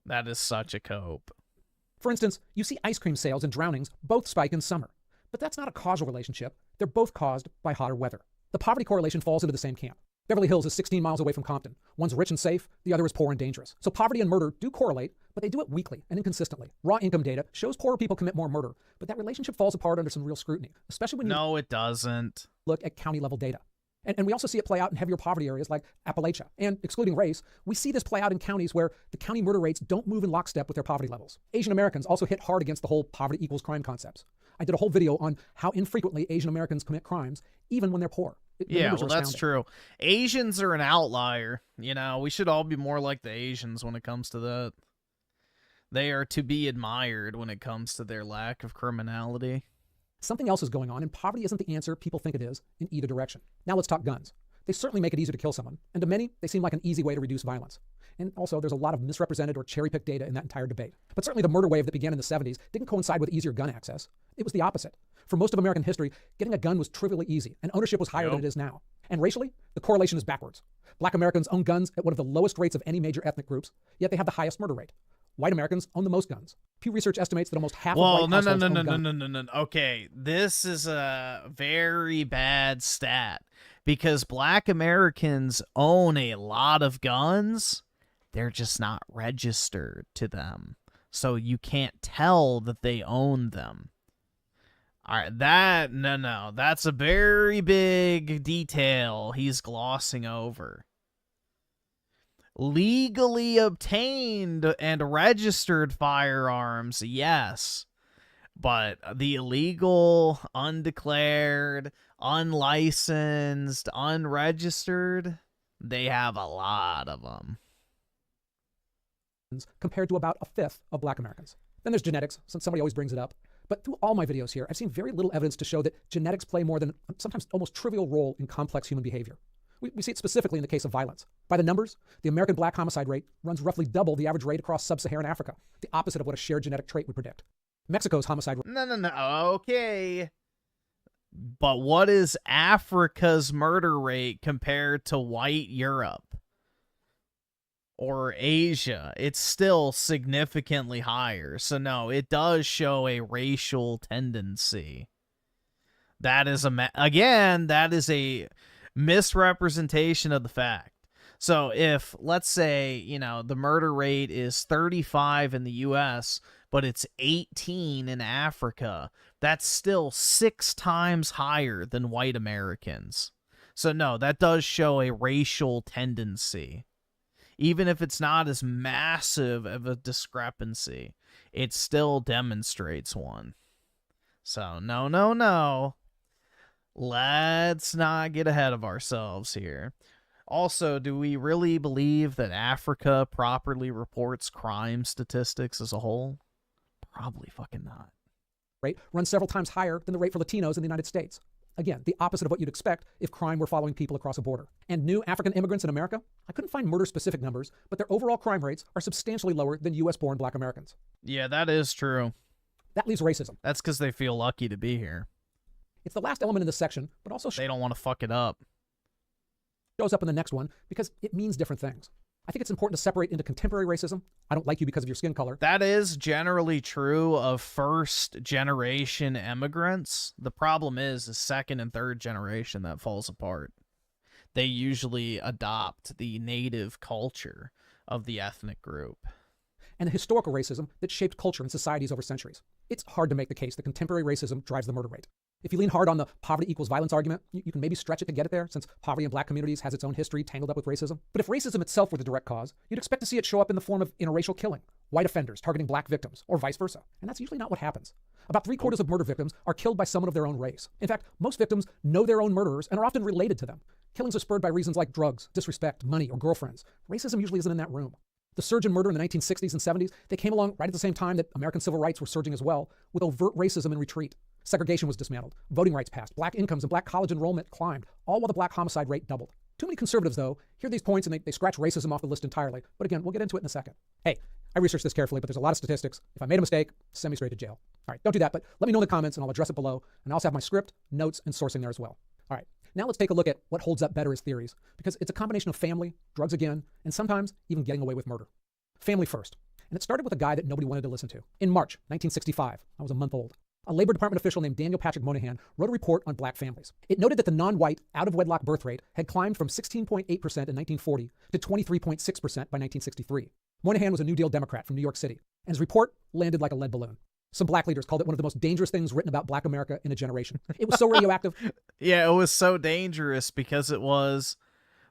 That is such a cope. For instance, you see ice cream sales and drownings both spike in summer. But that's not a causal relationship. They're both caused by hotter weather. The poverty correlation falls into the same camp. Beverly Hills is 16 miles away from Compton. One's rich and safe, the other is poor and dangerous. So poverty and murder do correlate, but they do it weakly and inconsistently. Raw income data shows poorer people commit more murder, but that relationship falls apart under some real scrutiny, especially when you it doesn't. Look at county level data. And we also see it play out in heavier poverty areas like Appalachia. And excluding race, we see this play out in counties where the county murder rates don't move in lockstep with their poverty levels. Asian Americans also hit hard against the whole poverty equals crime concepts. I did a whole video on how infrequently Asian Americans commit crimes, even when they're poor. Yeah, well, that's true. Asians are an outlier. You know, we should all be more like the Asians when it comes to that. They are to be admired when it comes to their lack of criminality. Something else is going on, and poverty isn't the answer people think it is in either direction. Now let's talk guns. They certainly make it easier to kill someone, and to many, they seem like an easy way to reduce violence. And also, there's a lot of misrepresented or cherry-picked data in that entire debate. But certainly the murder wave that began in the 70s didn't coincide with easier gun access. It was the opposite. For most of American history, getting a gun was trivially easy, and ownership was higher than it is now. And racially, the correlation is backwards. Black Americans own guns at one of the lowest rates of any major ethnic groups, yet they have the highest murder rate. White Americans own the most guns. Pew Research estimates that almost half of white households own guns. No. Okay, this is a very bad stat. Because Black Americans own a lot of guns, they're just not registered to them. So you can't tell that they own them. All right, that's a very big detail he's glossing over. Legally obtained and registered firearms, yes. But the illegal, undeclared, unlicensed, unregistered, they have a lot of them. Compared to about a fifth of black Americans. Then there's genetics, since somebody always brings it up. But through all my videos here, I've seen very little evidence to show that genetics play more than sometimes almost trivial role in complex human behavior. We see it specifically in the case of violence. By the numbers, the American black homicide rate runs roughly double the average rate across sub-Saharan Africa, the opposite of what a shared genetic trait would predict. Mexico's homicide rate... No, okay. But what is Africa's murder rate compared to white Europe? Or Asia? It's still significantly higher. So no, it does show a racial tendency. That is that is a misrepresentation of the fact. So if, let's say, the murder rate is 35 in the US, but it's 18 in Africa, that's still 6 times higher than white Americans. So no, that does show a racial tendency. Even if it's not as massive of a discrepancy, it still demonstrates one. So no. Let's not get ahead of ourselves here. Also, do we really believe that Africa properly reports crime statistics as a whole? Probably fucking not. Rate runs several times higher than the rate for Latinos in the United States. Again, the opposite of what you'd expect if crime were following people across a border. And new African immigrants in America? I couldn't find murder-specific numbers, but their overall crime rates are substantially lower than U.S.-born black Americans. Yeah, that is true. That leaves racism. That's because they feel lucky to be here. It's the last element in this section, but also... They don't want to fuck it up. Shows up in the next one because it means different things. I think it's important to separate into contemporary racism. I don't like you because of your skin color. That is generally true of first-generation immigrants. The problem is second and third generation that falls apart. They usually adopt the native culture of the ethnic group. And the historical racism that shaped culture and societies over centuries. It's hard to make the case that contemporary racism drives the murder rate. If you lean hard on the poverty equals violence argument, you can maybe stretch it to get it there, since poverty in black communities has its own history tangled up with racism. But if racism itself were the direct cause, you'd expect to see it show up in the form of interracial killing, white offenders targeting black victims, or vice versa. And that's usually not what happens. About 3/4 of murder victims are killed by someone of their own race. In fact, most victims know their own murderers and are often related to them. Killings are spurred by reasons like drugs, disrespect, money, or girlfriends. Racism usually isn't in that room. The surge in murder in the 1960s and 70s, they came along right at the same time that American civil rights were surging as well, with overt racism in retreat. Segregation was dismantled, voting rights passed, black incomes and black college enrollment climbed, all while the black homicide rate doubled. Too many conservatives, though, hear these points and they scratch racism off the list entirely. But again, we'll get into it in a second. Hey, I researched this carefully, but there's a lot of statistics. If I made a mistake, send me straight to jail. All right, don't do that, but let me know in the comments and I'll address it below. And I also have my script, notes, and sourcing there as well. All right, now let's take a look at what holds up better as theories, because it's a combination of family, drugs again, and sometimes even getting away with murder. Family first. And it started with a guy that nobody wanted to listen to. In March 1965, I was a month old. A Labor Department official named Daniel Patrick Moynihan wrote a report on black families. It noted that the non-white, out-of-wedlock birth rate had climbed from 16.8% in 1940 to 23.6% by 1963. Moynihan was a New Deal Democrat from New York City, and his report landed like a lead balloon. Some black leaders called it one of the most dangerous things written about black America in a generation. It was so radioactive. Yeah, it was so dangerous because it was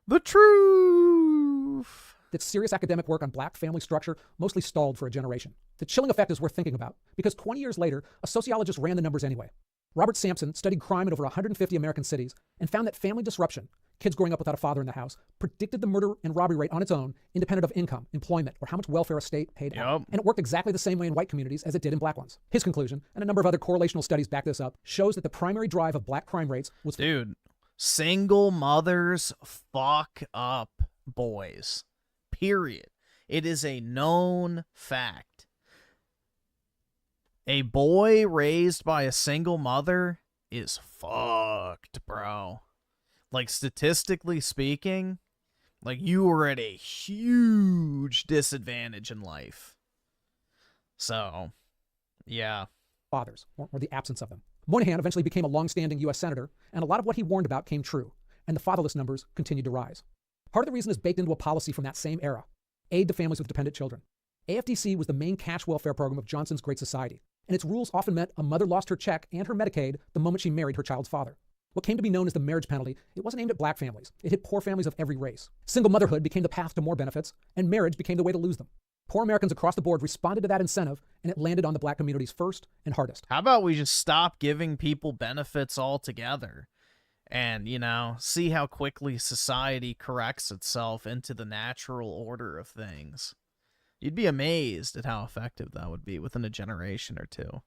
the truth. That serious academic work on black family structure mostly stalled for a generation. The chilling effect is worth thinking about, because 20 years later, a sociologist ran the numbers anyway. Robert Sampson studied crime in over 150 American cities and found that family disruption, kids growing up without a father in the house, predicted the murder and robbery rate on its own, independent of income, employment, or how much welfare a state paid out. And it worked exactly the same way in white communities as it did in black ones. His conclusion, and a number of other correlational studies back this up, shows that the primary drive of black crime rates was... Dude, single mothers fuck up boys. Period. It is a known fact. A boy raised by a single mother is fucked, bro. Like, statistically speaking, like, you are at a huge disadvantage in life. So, yeah. Fathers, or the absence of them. Moynihan eventually became a long-standing U.S. senator, and a lot of what he warned about came true, and the fatherless numbers continued to rise. Part of the reason is baked into a policy from that same era: aid to families with dependent children. AFDC was the main cash welfare program of Johnson's Great Society. and its rules often meant a mother lost her check and her Medicaid the moment she married her child's father. What came to be known as the marriage penalty, it wasn't aimed at black families. It hit poor families of every race. Single motherhood became the path to more benefits, and marriage became the way to lose them. Poor Americans across the board responded to that incentive, and it landed on the black communities first and hardest. How about we just stop giving people benefits altogether and, see how quickly society corrects itself into the natural order of things? You'd be amazed at how effective that would be within a generation or two.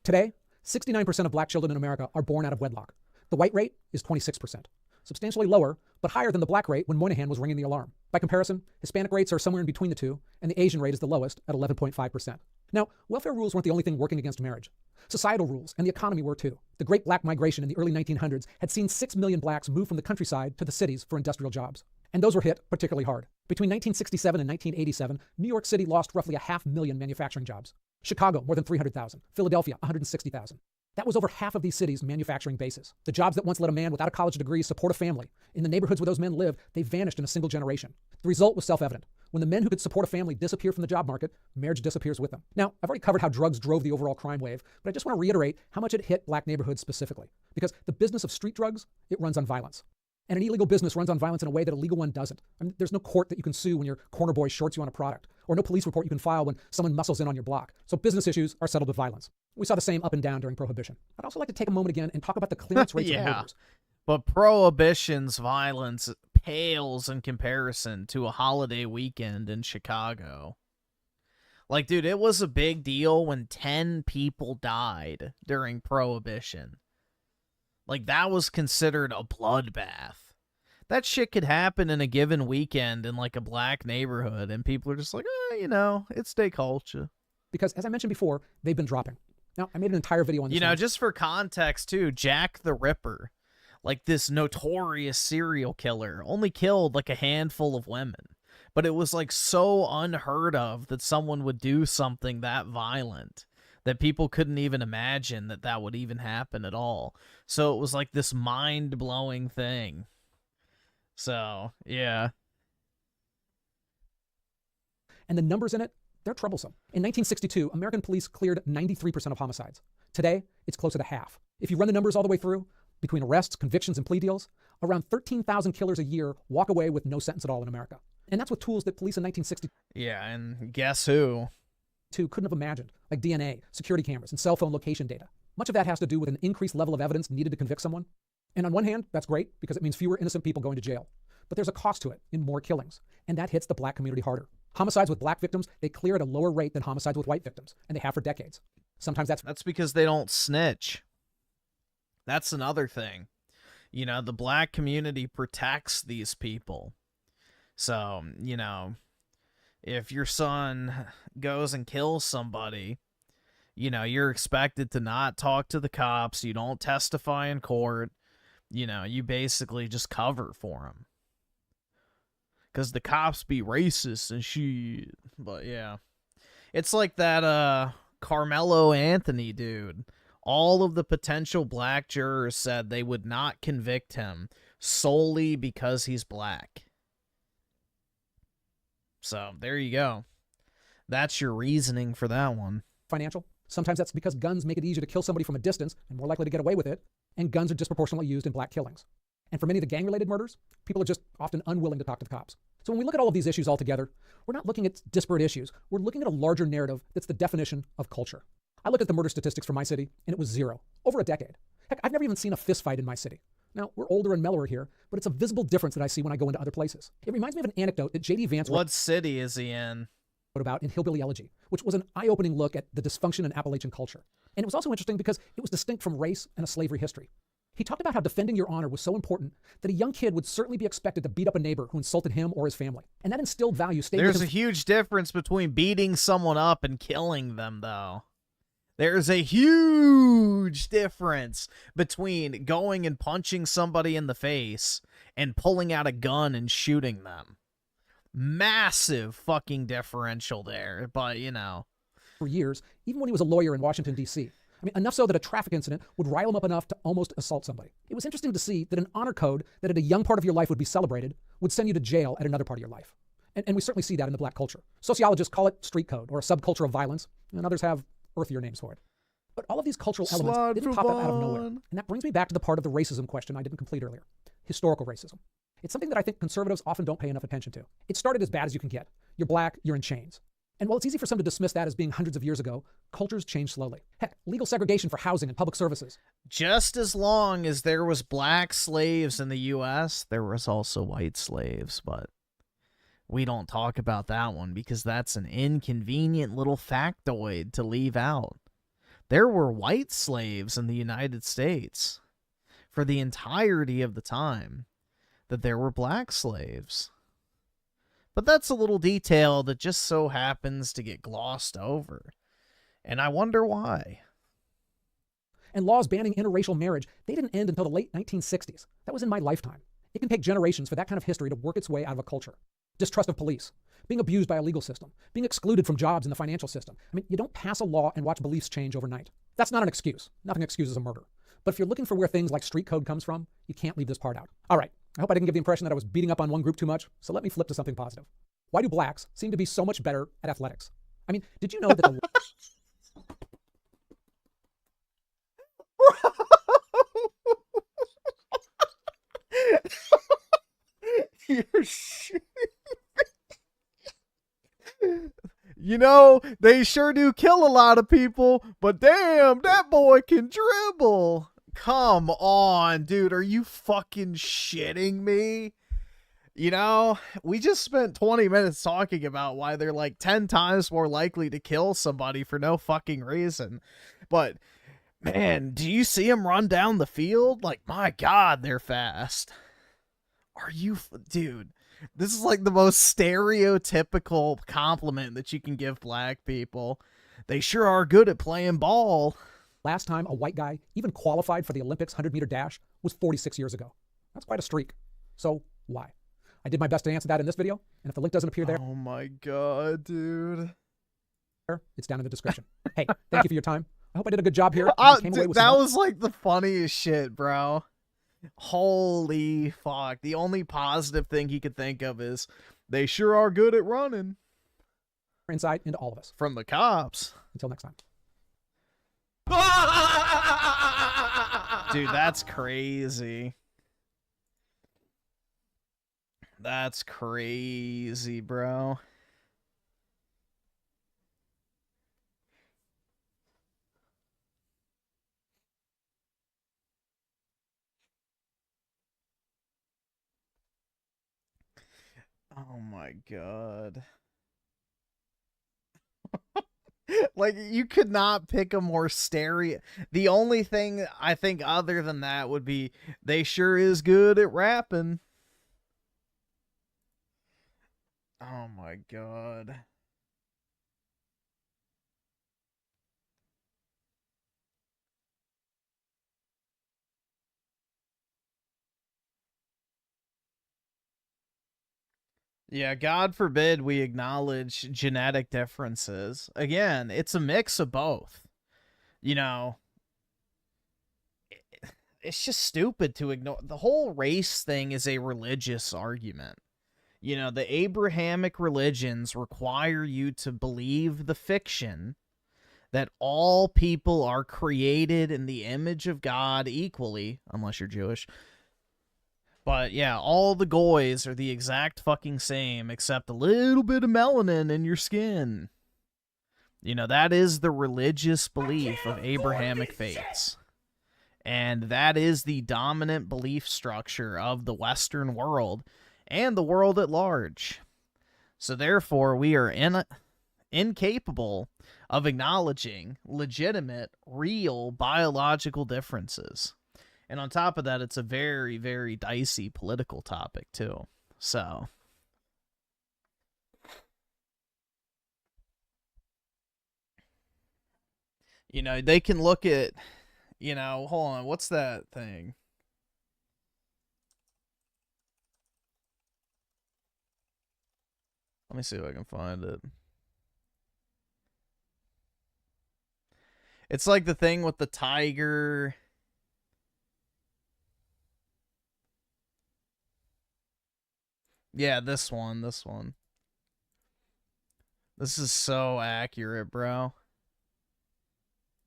Today, 69% of black children in America are born out of wedlock. The white rate is 26%. Substantially lower, but higher than the black rate when Moynihan was ringing the alarm. By comparison, Hispanic rates are somewhere in between the two, and the Asian rate is the lowest at 11.5%. Now, welfare rules weren't the only thing working against marriage. Societal rules and the economy were too. The Great Black Migration in the early 1900s had seen 6 million blacks move from the countryside to the cities for industrial jobs. And those were hit particularly hard. Between 1967 and 1987, New York City lost roughly 500,000 manufacturing jobs. Chicago, more than 300,000. Philadelphia, 160,000. That was over half of these cities' manufacturing bases. The jobs that once let a man without a college degree support a family. In the neighborhoods where those men lived, they vanished in a single generation. The result was self-evident. When the men who could support a family disappear from the job market, marriage disappears with them. Now, I've already covered how drugs drove the overall crime wave, but I just want to reiterate how much it hit black neighborhoods specifically. Because the business of street drugs, it runs on violence. And an illegal business runs on violence in a way that a legal one doesn't. I mean, there's no court that you can sue when your corner boy shorts you on a product, or no police report you can file when someone muscles in on your block. So business issues are settled with violence. We saw the same up and down during Prohibition. I'd also like to take a moment again and talk about the clearance rates of murders. But Prohibition's violence pales in comparison to a holiday weekend in Chicago. Like, dude, it was a big deal when 10 people died during Prohibition. Like, that was considered a bloodbath. That shit could happen in a given weekend in, like, a black neighborhood, and people are just like, it's day culture. Because, as I mentioned before, they've been dropping. Now, I made an entire video on this. Just for context, too, Jack the Ripper, like this notorious serial killer, only killed, like, a handful of women. But it was, like, so unheard of that someone would do something that violent that people couldn't even imagine that would even happen at all. So it was like this mind-blowing thing. So, yeah. And the numbers in it, they're troublesome. In 1962, American police cleared 93% of homicides. Today, it's closer to half. If you run the numbers all the way through, between arrests, convictions, and plea deals, around 13,000 killers a year walk away with no sentence at all in America. And that's with tools that police in 1962 Yeah, and guess who? Couldn't have imagined, like DNA, security cameras, and cell phone location data. Much of that has to do with an increased level of evidence needed to convict someone. And on one hand, that's great because it means fewer innocent people going to jail. But there's a cost to it in more killings, and that hits the black community harder. Homicides with black victims, they clear at a lower rate than homicides with white victims, and they have for decades. Sometimes that's because they don't snitch. That's another thing. The black community protects these people. So, if your son goes and kills somebody, you're expected to not talk to the cops. You don't testify in court. You basically just cover for him. Because the cops be racist and shit. But, yeah. It's like that Carmelo Anthony dude. All of the potential black jurors said they would not convict him solely because he's black. So, there you go. That's your reasoning for that one. Financial. Sometimes that's because guns make it easier to kill somebody from a distance and more likely to get away with it, and guns are disproportionately used in black killings. And for many of the gang-related murders, people are just often unwilling to talk to the cops. So when we look at all of these issues all together, we're not looking at disparate issues. We're looking at a larger narrative that's the definition of culture. I looked at the murder statistics for my city, and it was 0. Over a decade. Heck, I've never even seen a fist fight in my city. Now, we're older and mellower here, but it's a visible difference that I see when I go into other places. It reminds me of an anecdote that J.D. Vance What city is he in? wrote about in Hillbilly Elegy, which was an eye-opening look at the dysfunction in Appalachian culture. And it was also interesting because it was distinct from race and a slavery history. He talked about how defending your honor was so important that a young kid would certainly be expected to beat up a neighbor who insulted him or his family. And that instilled value stayed There's a huge difference between beating someone up and killing them, though. There's a huge difference between going and punching somebody in the face and pulling out a gun and shooting them. Massive fucking differential there, but for years, even when he was a lawyer in Washington, D.C. I mean, enough so that a traffic incident would rile him up enough to almost assault somebody. It was interesting to see that an honor code that at a young part of your life would be celebrated would send you to jail at another part of your life. And we certainly see that in the black culture. Sociologists call it street code or a subculture of violence, and others have earthier names for it. But all of these cultural elements didn't pop up out of nowhere. And that brings me back to the part of the racism question I didn't complete earlier. Historical racism. It's something that I think conservatives often don't pay enough attention to. It started as bad as you can get. You're black, you're in chains. And while it's easy for some to dismiss that as being hundreds of years ago, cultures change slowly. Heck, legal segregation for housing and public services. Just as long as there was black slaves in the U.S., there was also white slaves, but we don't talk about that one because that's an inconvenient little factoid to leave out. There were white slaves in the United States for the entirety of the time that there were black slaves. But that's a little detail that just so happens to get glossed over. And I wonder why. And laws banning interracial marriage, they didn't end until the late 1960s. That was in my lifetime. It can take generations for that kind of history to work its way out of a culture. Distrust of police, being abused by a legal system, being excluded from jobs in the financial system. I mean, you don't pass a law and watch beliefs change overnight. That's not an excuse. Nothing excuses a murder. But if you're looking for where things like street code comes from, you can't leave this part out. All right, I hope I didn't give the impression that I was beating up on one group too much, so let me flip to something positive. Why do blacks seem to be so much better at athletics? I mean, did you know that the... You're shit. You know, they sure do kill a lot of people, but damn, that boy can dribble. Come on, dude. Are you fucking shitting me? You know, we just spent 20 minutes talking about why they're like 10 times more likely to kill somebody for no fucking reason. But, man, do you see them run down the field? Like, my God, they're fast. Are you... Dude, this is like the most stereotypical compliment that you can give black people. They sure are good at playing ball. Last time a white guy even qualified for the Olympics 100-meter dash was 46 years ago. That's quite a streak. So, why? I did my best to answer that in this video, and if the link doesn't appear there... Oh my God, dude. It's down in the description. Hey, thank you for your time. I hope I did a good job here. That was like the funniest shit, bro. Holy fuck. The only positive thing he could think of is they sure are good at running. Insight into all of us. From the cops. Until next time. Dude, that's crazy. That's crazy, bro. Oh my God. Like, you could not pick a more stereo. The only thing I think other than that would be they sure is good at rapping. Oh my God. Yeah, God forbid we acknowledge genetic differences. Again, it's a mix of both. You know, it's just stupid to ignore. The whole race thing is a religious argument. You know, the Abrahamic religions require you to believe the fiction that all people are created in the image of God equally, unless you're Jewish. But yeah, all the goys are the exact fucking same, except a little bit of melanin in your skin. You know, that is the religious belief of Abrahamic faiths. And that is the dominant belief structure of the Western world and the world at large. So therefore, we are incapable of acknowledging legitimate, real biological differences. And on top of that, it's a very, very dicey political topic, too. So, you know, they can look at, you know, hold on, what's that thing? Let me see if I can find it. It's like the thing with the tiger. Yeah, this one. This is so accurate, bro.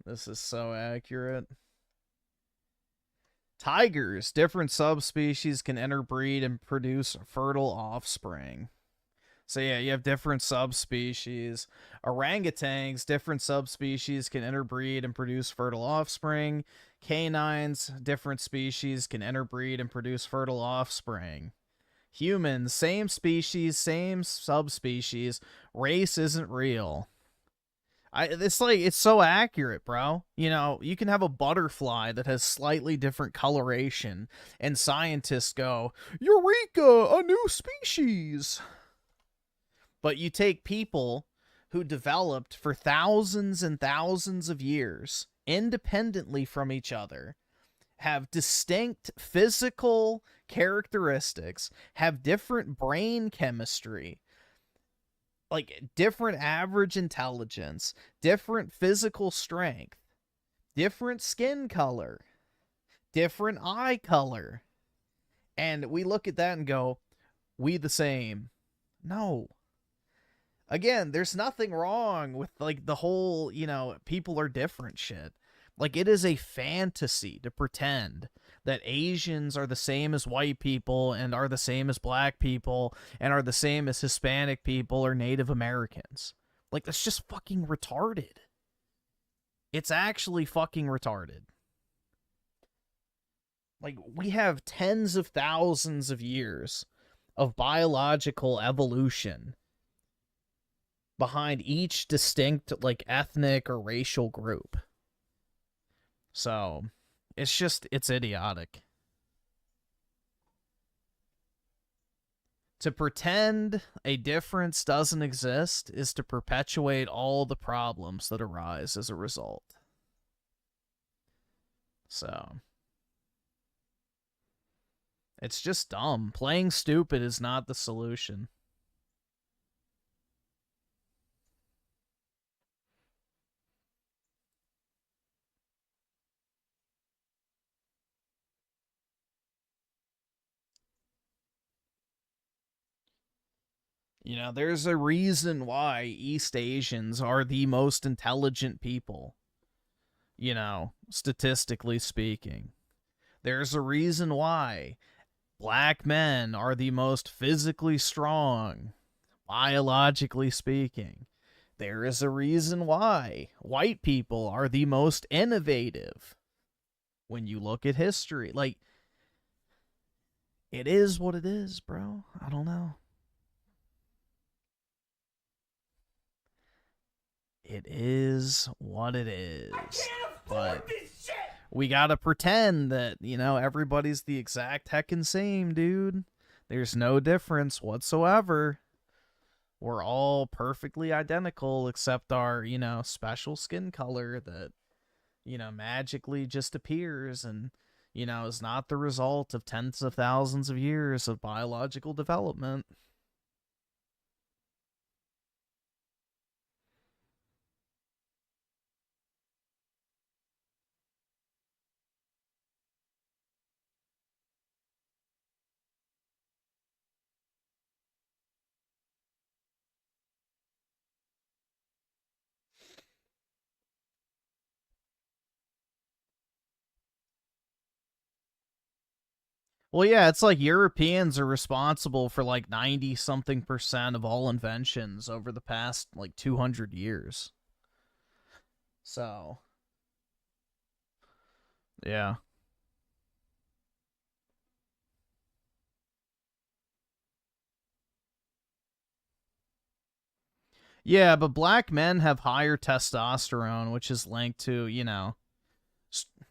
This is so accurate. Tigers, different subspecies can interbreed and produce fertile offspring. So yeah, you have different subspecies. Orangutans, different subspecies can interbreed and produce fertile offspring. Canines, different species can interbreed and produce fertile offspring. Humans, same species, same subspecies. Race isn't real. It's like, it's so accurate, bro. You know, you can have a butterfly that has slightly different coloration, and scientists go, Eureka, a new species. But you take people who developed for thousands and thousands of years independently from each other, have distinct physical characteristics, have different brain chemistry, like different average intelligence, different physical strength, different skin color, different eye color. And we look at that and go, we the same. No. Again, there's nothing wrong with, like, the whole, you know, people are different shit. Like, it is a fantasy to pretend that Asians are the same as white people and are the same as black people and are the same as Hispanic people or Native Americans. Like, that's just fucking retarded. It's actually fucking retarded. Like, we have tens of thousands of years of biological evolution behind each distinct, like, ethnic or racial group. So, it's just, it's idiotic. To pretend a difference doesn't exist is to perpetuate all the problems that arise as a result. So, it's just dumb. Playing stupid is not the solution. You know, there's a reason why East Asians are the most intelligent people. You know, statistically speaking. There's a reason why black men are the most physically strong, biologically speaking. There is a reason why white people are the most innovative. When you look at history, like, it is what it is, bro. I don't know. It is what it is. But we gotta pretend that, you know, everybody's the exact heckin' same, dude. There's no difference whatsoever. We're all perfectly identical except our, you know, special skin color that, you know, magically just appears and, you know, is not the result of tens of thousands of years of biological development. Well, yeah, it's like Europeans are responsible for like 90-something% of all inventions over the past like 200 years. So, yeah. Yeah, but black men have higher testosterone, which is linked to, you know,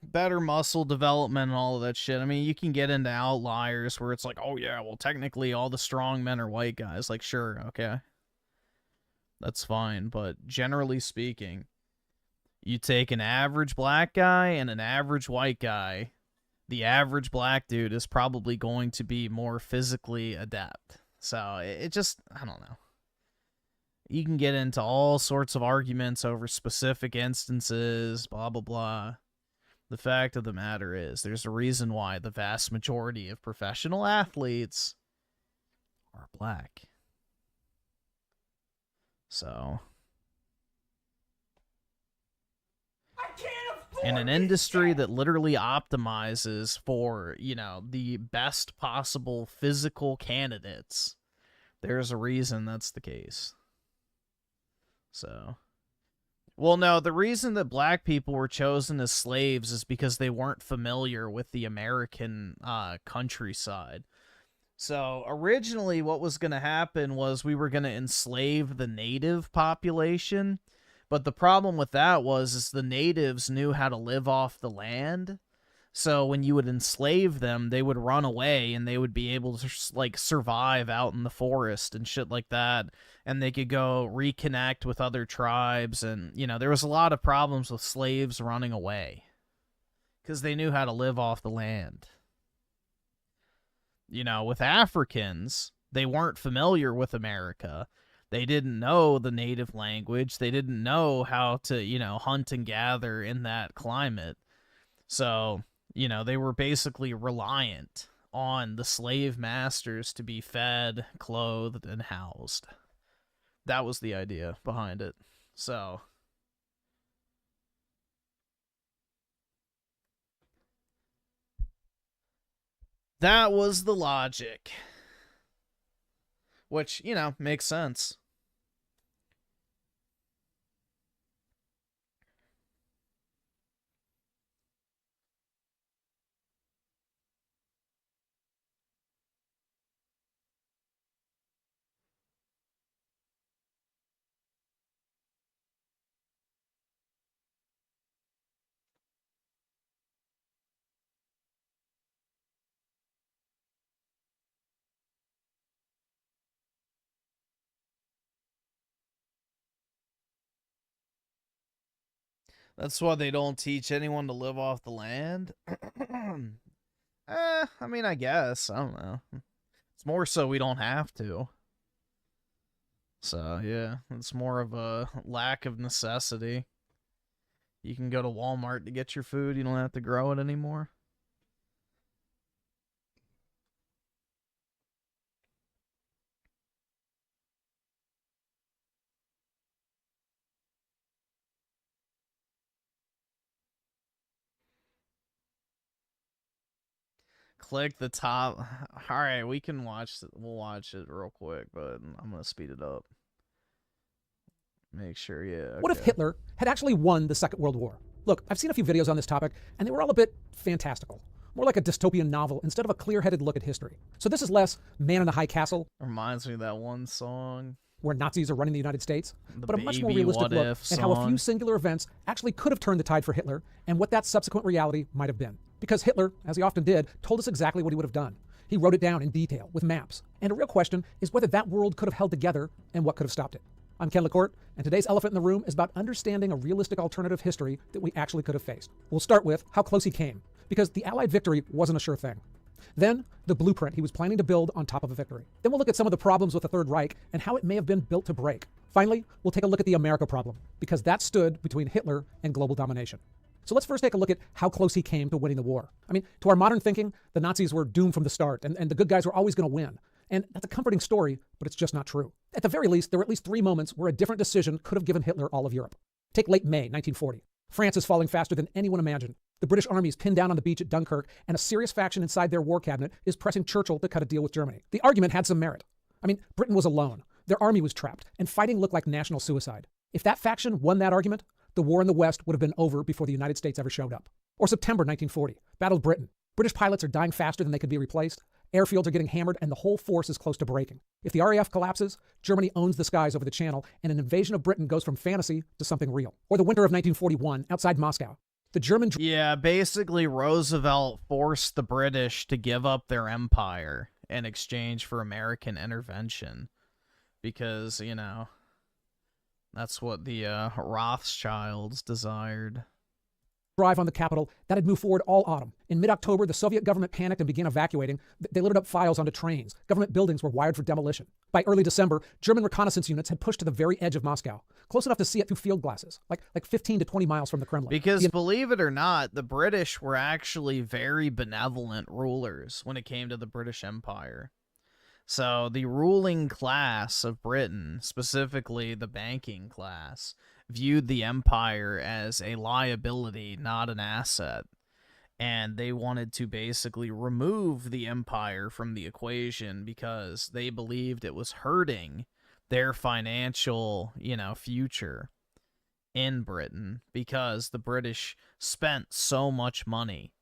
better muscle development and all of that shit. I mean, you can get into outliers where it's like, oh yeah, well, technically all the strong men are white guys. Like, sure, okay. That's fine, but generally speaking, you take an average black guy and an average white guy, the average black dude is probably going to be more physically adept. So, it just, I don't know. You can get into all sorts of arguments over specific instances, blah, blah, blah. The fact of the matter is, there's a reason why the vast majority of professional athletes are black. So, in an industry that literally optimizes for, you know, the best possible physical candidates. There's a reason that's the case. So, well, no, the reason that black people were chosen as slaves is because they weren't familiar with the American countryside. So originally what was going to happen was we were going to enslave the native population, but the problem with that is the natives knew how to live off the land. So when you would enslave them, they would run away and they would be able to like survive out in the forest and shit like that. And they could go reconnect with other tribes. And, you know, there was a lot of problems with slaves running away because they knew how to live off the land. You know, with Africans, they weren't familiar with America. They didn't know the native language. They didn't know how to, you know, hunt and gather in that climate. So, you know, they were basically reliant on the slave masters to be fed, clothed, and housed. That was the idea behind it. So, that was the logic. Which, you know, makes sense. That's why they don't teach anyone to live off the land. I mean, I guess. I don't know. It's more so we don't have to. So, yeah, it's more of a lack of necessity. You can go to Walmart to get your food. You don't have to grow it anymore. Click the top. All right, we can watch. We'll watch it real quick, but I'm gonna speed it up. Make sure, yeah. Okay. What if Hitler had actually won the Second World War? Look, I've seen a few videos on this topic, and they were all a bit fantastical. More like a dystopian novel instead of a clear-headed look at history. So this is less Man in the High Castle. Reminds me of that one song. Where Nazis are running the United States. The but a much more realistic look at how a few singular events actually could have turned the tide for Hitler and what that subsequent reality might have been. Because Hitler, as he often did, told us exactly what he would have done. He wrote it down in detail with maps. And a real question is whether that world could have held together and what could have stopped it. I'm Ken LaCourte, and today's elephant in the room is about understanding a realistic alternative history that we actually could have faced. We'll start with how close he came, because the Allied victory wasn't a sure thing. Then, the blueprint he was planning to build on top of a victory. Then we'll look at some of the problems with the Third Reich and how it may have been built to break. Finally, we'll take a look at the America problem, because that stood between Hitler and global domination. So let's first take a look at how close he came to winning the war. I mean, to our modern thinking, the Nazis were doomed from the start, and the good guys were always going to win. And that's a comforting story, but it's just not true. At the very least, there were at least 3 moments where a different decision could have given Hitler all of Europe. Take late May 1940. France is falling faster than anyone imagined. The British army is pinned down on the beach at Dunkirk, and a serious faction inside their war cabinet is pressing Churchill to cut a deal with Germany. The argument had some merit. I mean, Britain was alone. Their army was trapped, and fighting looked like national suicide. If that faction won that argument, the war in the West would have been over before the United States ever showed up. Or September 1940, Battle of Britain. British pilots are dying faster than they could be replaced. Airfields are getting hammered, and the whole force is close to breaking. If the RAF collapses, Germany owns the skies over the Channel, and an invasion of Britain goes from fantasy to something real. Or the winter of 1941, outside Moscow. The German... Yeah, basically Roosevelt forced the British to give up their empire in exchange for American intervention. Because, you know, that's what the Rothschilds desired. Drive on the capital that had moved forward all autumn. In mid-October, the Soviet government panicked and began evacuating. They loaded up files onto trains. Government buildings were wired for demolition. By early December, German reconnaissance units had pushed to the very edge of Moscow, close enough to see it through field glasses, like 15 to 20 miles from the Kremlin. Because believe it or not, the British were actually very benevolent rulers when it came to the British Empire. So the ruling class of Britain, specifically the banking class, viewed the empire as a liability, not an asset. And they wanted to basically remove the empire from the equation because they believed it was hurting their financial, future in Britain, because the British spent so much money,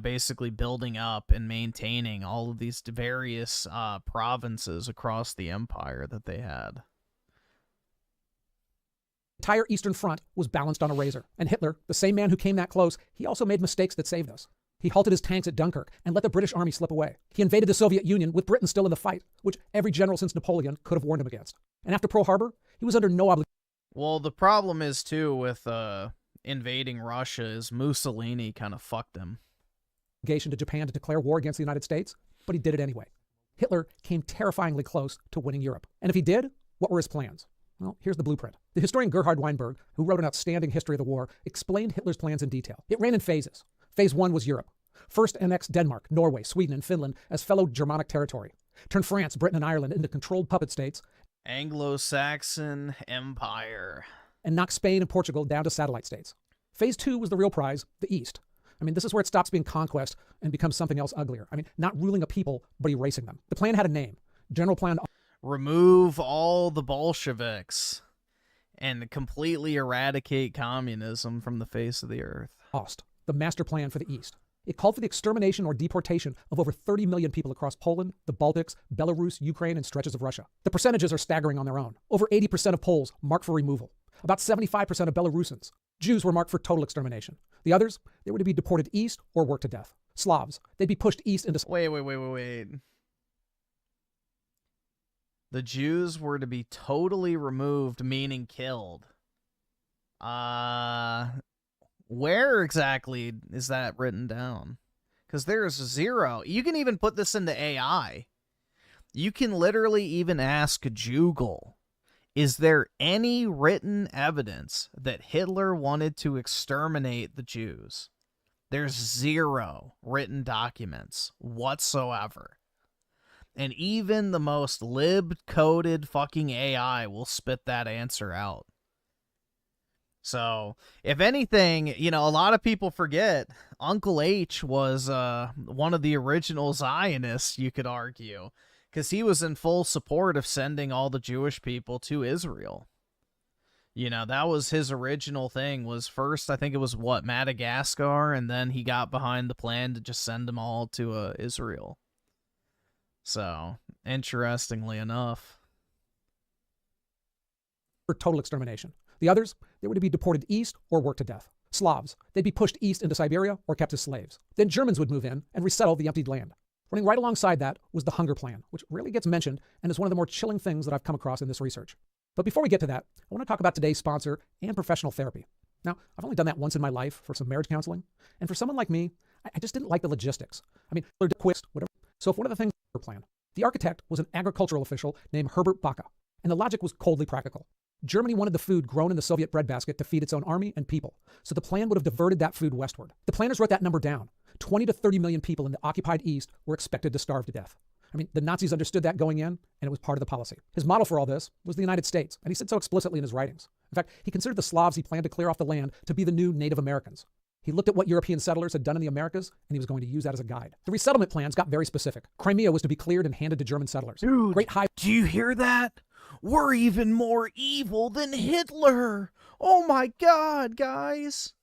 basically building up and maintaining all of these various provinces across the empire that they had. The entire Eastern Front was balanced on a razor. And Hitler, the same man who came that close, he also made mistakes that saved us. He halted his tanks at Dunkirk and let the British army slip away. He invaded the Soviet Union with Britain still in the fight, which every general since Napoleon could have warned him against. And after Pearl Harbor, he was under no obligation. Well, the problem is, too, with invading Russia is Mussolini kind of fucked him. To Japan to declare war against the United States, but he did it anyway. Hitler came terrifyingly close to winning Europe. And if he did, what were his plans? Well, here's the blueprint. The historian Gerhard Weinberg, who wrote an outstanding history of the war, explained Hitler's plans in detail. It ran in phases. Phase 1 was Europe. First, annex Denmark, Norway, Sweden, and Finland as fellow Germanic territory. Turn France, Britain, and Ireland into controlled puppet states. Anglo-Saxon Empire. And knock Spain and Portugal down to satellite states. Phase 2 was the real prize, the East. This is where it stops being conquest and becomes something else uglier. Not ruling a people, but erasing them. The plan had a name. General Plan... Remove all the Bolsheviks and completely eradicate communism from the face of the earth. Ost, the master plan for the East. It called for the extermination or deportation of over 30 million people across Poland, the Baltics, Belarus, Ukraine, and stretches of Russia. The percentages are staggering on their own. Over 80% of Poles marked for removal. About 75% of Belarusians. Jews were marked for total extermination. The others, they were to be deported east or worked to death. Slavs, they'd be pushed east into... Wait. The Jews were to be totally removed, meaning killed. Where exactly is that written down? Because there's 0. You can even put this into AI. You can literally even ask Joogle, is there any written evidence that Hitler wanted to exterminate the Jews? There's 0 written documents whatsoever. And even the most lib-coded fucking AI will spit that answer out. So, if anything, a lot of people forget Uncle H was one of the original Zionists, you could argue, because he was in full support of sending all the Jewish people to Israel. That was his original thing, was first, I think it was, Madagascar, and then he got behind the plan to just send them all to Israel. So, interestingly enough. For total extermination. The others, they were to be deported east or worked to death. Slavs, they'd be pushed east into Siberia or kept as slaves. Then Germans would move in and resettle the emptied land. Running right alongside that was the hunger plan, which rarely gets mentioned and is one of the more chilling things that I've come across in this research. But before we get to that, I want to talk about today's sponsor and professional therapy. Now, I've only done that once in my life for some marriage counseling, and for someone like me, I just didn't like the logistics. Whatever. So if one of the things plan, the architect was an agricultural official named Herbert Backe, and the logic was coldly practical. Germany wanted the food grown in the Soviet breadbasket to feed its own army and people, so the plan would have diverted that food westward. The planners wrote that number down. 20 to 30 million people in the occupied East were expected to starve to death. The Nazis understood that going in, and it was part of the policy. His model for all this was the United States, and he said so explicitly in his writings. In fact, he considered the Slavs he planned to clear off the land to be the new Native Americans. He looked at what European settlers had done in the Americas, and he was going to use that as a guide. The resettlement plans got very specific. Crimea was to be cleared and handed to German settlers. Dude, do you hear that? We're even more evil than Hitler. Oh my God, guys.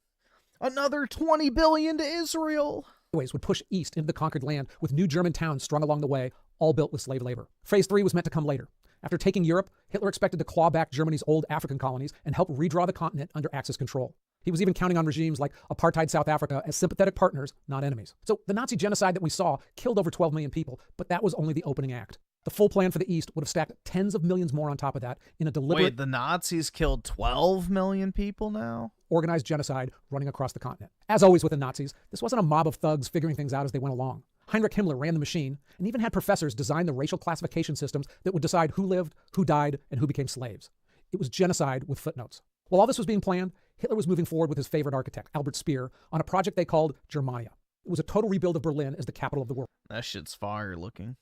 Another 20 billion to Israel. Would push east into the conquered land with new German towns strung along the way, all built with slave labor. Phase 3 was meant to come later. After taking Europe, Hitler expected to claw back Germany's old African colonies and help redraw the continent under Axis control. He was even counting on regimes like apartheid South Africa as sympathetic partners, not enemies. So the Nazi genocide that we saw killed over 12 million people, but that was only the opening act. The full plan for the East would have stacked tens of millions more on top of that in a deliberate... Wait, the Nazis killed 12 million people now? Organized genocide running across the continent. As always with the Nazis, this wasn't a mob of thugs figuring things out as they went along. Heinrich Himmler ran the machine and even had professors design the racial classification systems that would decide who lived, who died, and who became slaves. It was genocide with footnotes. While all this was being planned, Hitler was moving forward with his favorite architect, Albert Speer, on a project they called Germania. It was a total rebuild of Berlin as the capital of the world. That shit's fire looking.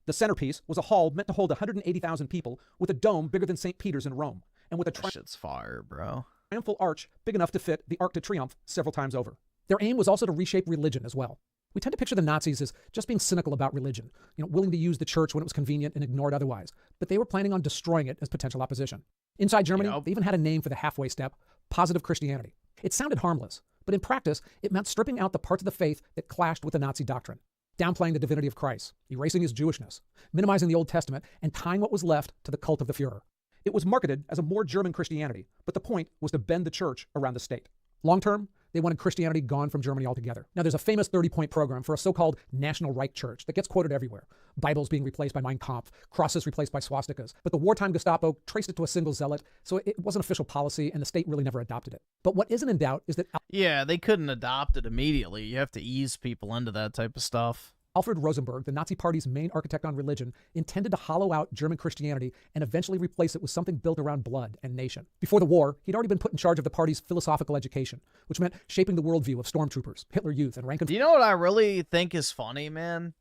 The centerpiece was a hall meant to hold 180,000 people with a dome bigger than St. Peter's in Rome. and with a That shit's fire, bro. triumphal arch big enough to fit the Arc de Triomphe several times over. Their aim was also to reshape religion as well. We tend to picture the Nazis as just being cynical about religion, willing to use the church when it was convenient and ignored otherwise. But they were planning on destroying it as potential opposition. Inside Germany, they even had a name for the halfway step, positive Christianity. It sounded harmless, but in practice, it meant stripping out the parts of the faith that clashed with the Nazi doctrine, downplaying the divinity of Christ, erasing his Jewishness, minimizing the Old Testament, and tying what was left to the cult of the Fuhrer. It was marketed as a more German Christianity, but the point was to bend the church around the state. Long term, they wanted Christianity gone from Germany altogether. Now, there's a famous 30-point program for a so-called National Reich Church that gets quoted everywhere. Bibles being replaced by Mein Kampf, crosses replaced by swastikas. But the wartime Gestapo traced it to a single zealot, so it wasn't official policy, and the state really never adopted it. But what isn't in doubt is that Yeah, they couldn't adopt it immediately. You have to ease people into that type of stuff. Alfred Rosenberg, the Nazi Party's main architect on religion, intended to hollow out German Christianity and eventually replace it with something built around blood and nation. Before the war, he'd already been put in charge of the party's philosophical education, which meant shaping the worldview of stormtroopers, Hitler Youth, and rank and Do you know what I really think is funny, man?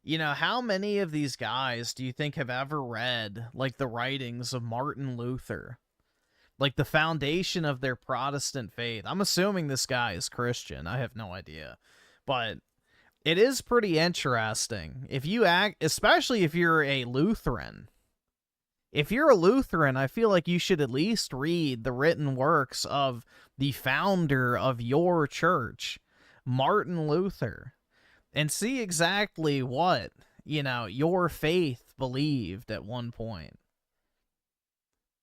How many of these guys do you think have ever read, like, the writings of Martin Luther? Like, the foundation of their Protestant faith. I'm assuming this guy is Christian. I have no idea. But it is pretty interesting. If you especially if you're a Lutheran. If you're a Lutheran, I feel like you should at least read the written works of the founder of your church, Martin Luther, and see exactly what, your faith believed at one point.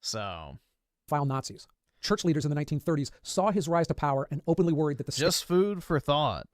So, file Nazis. Church leaders in the 1930s saw his rise to power and openly worried that the just food for thought.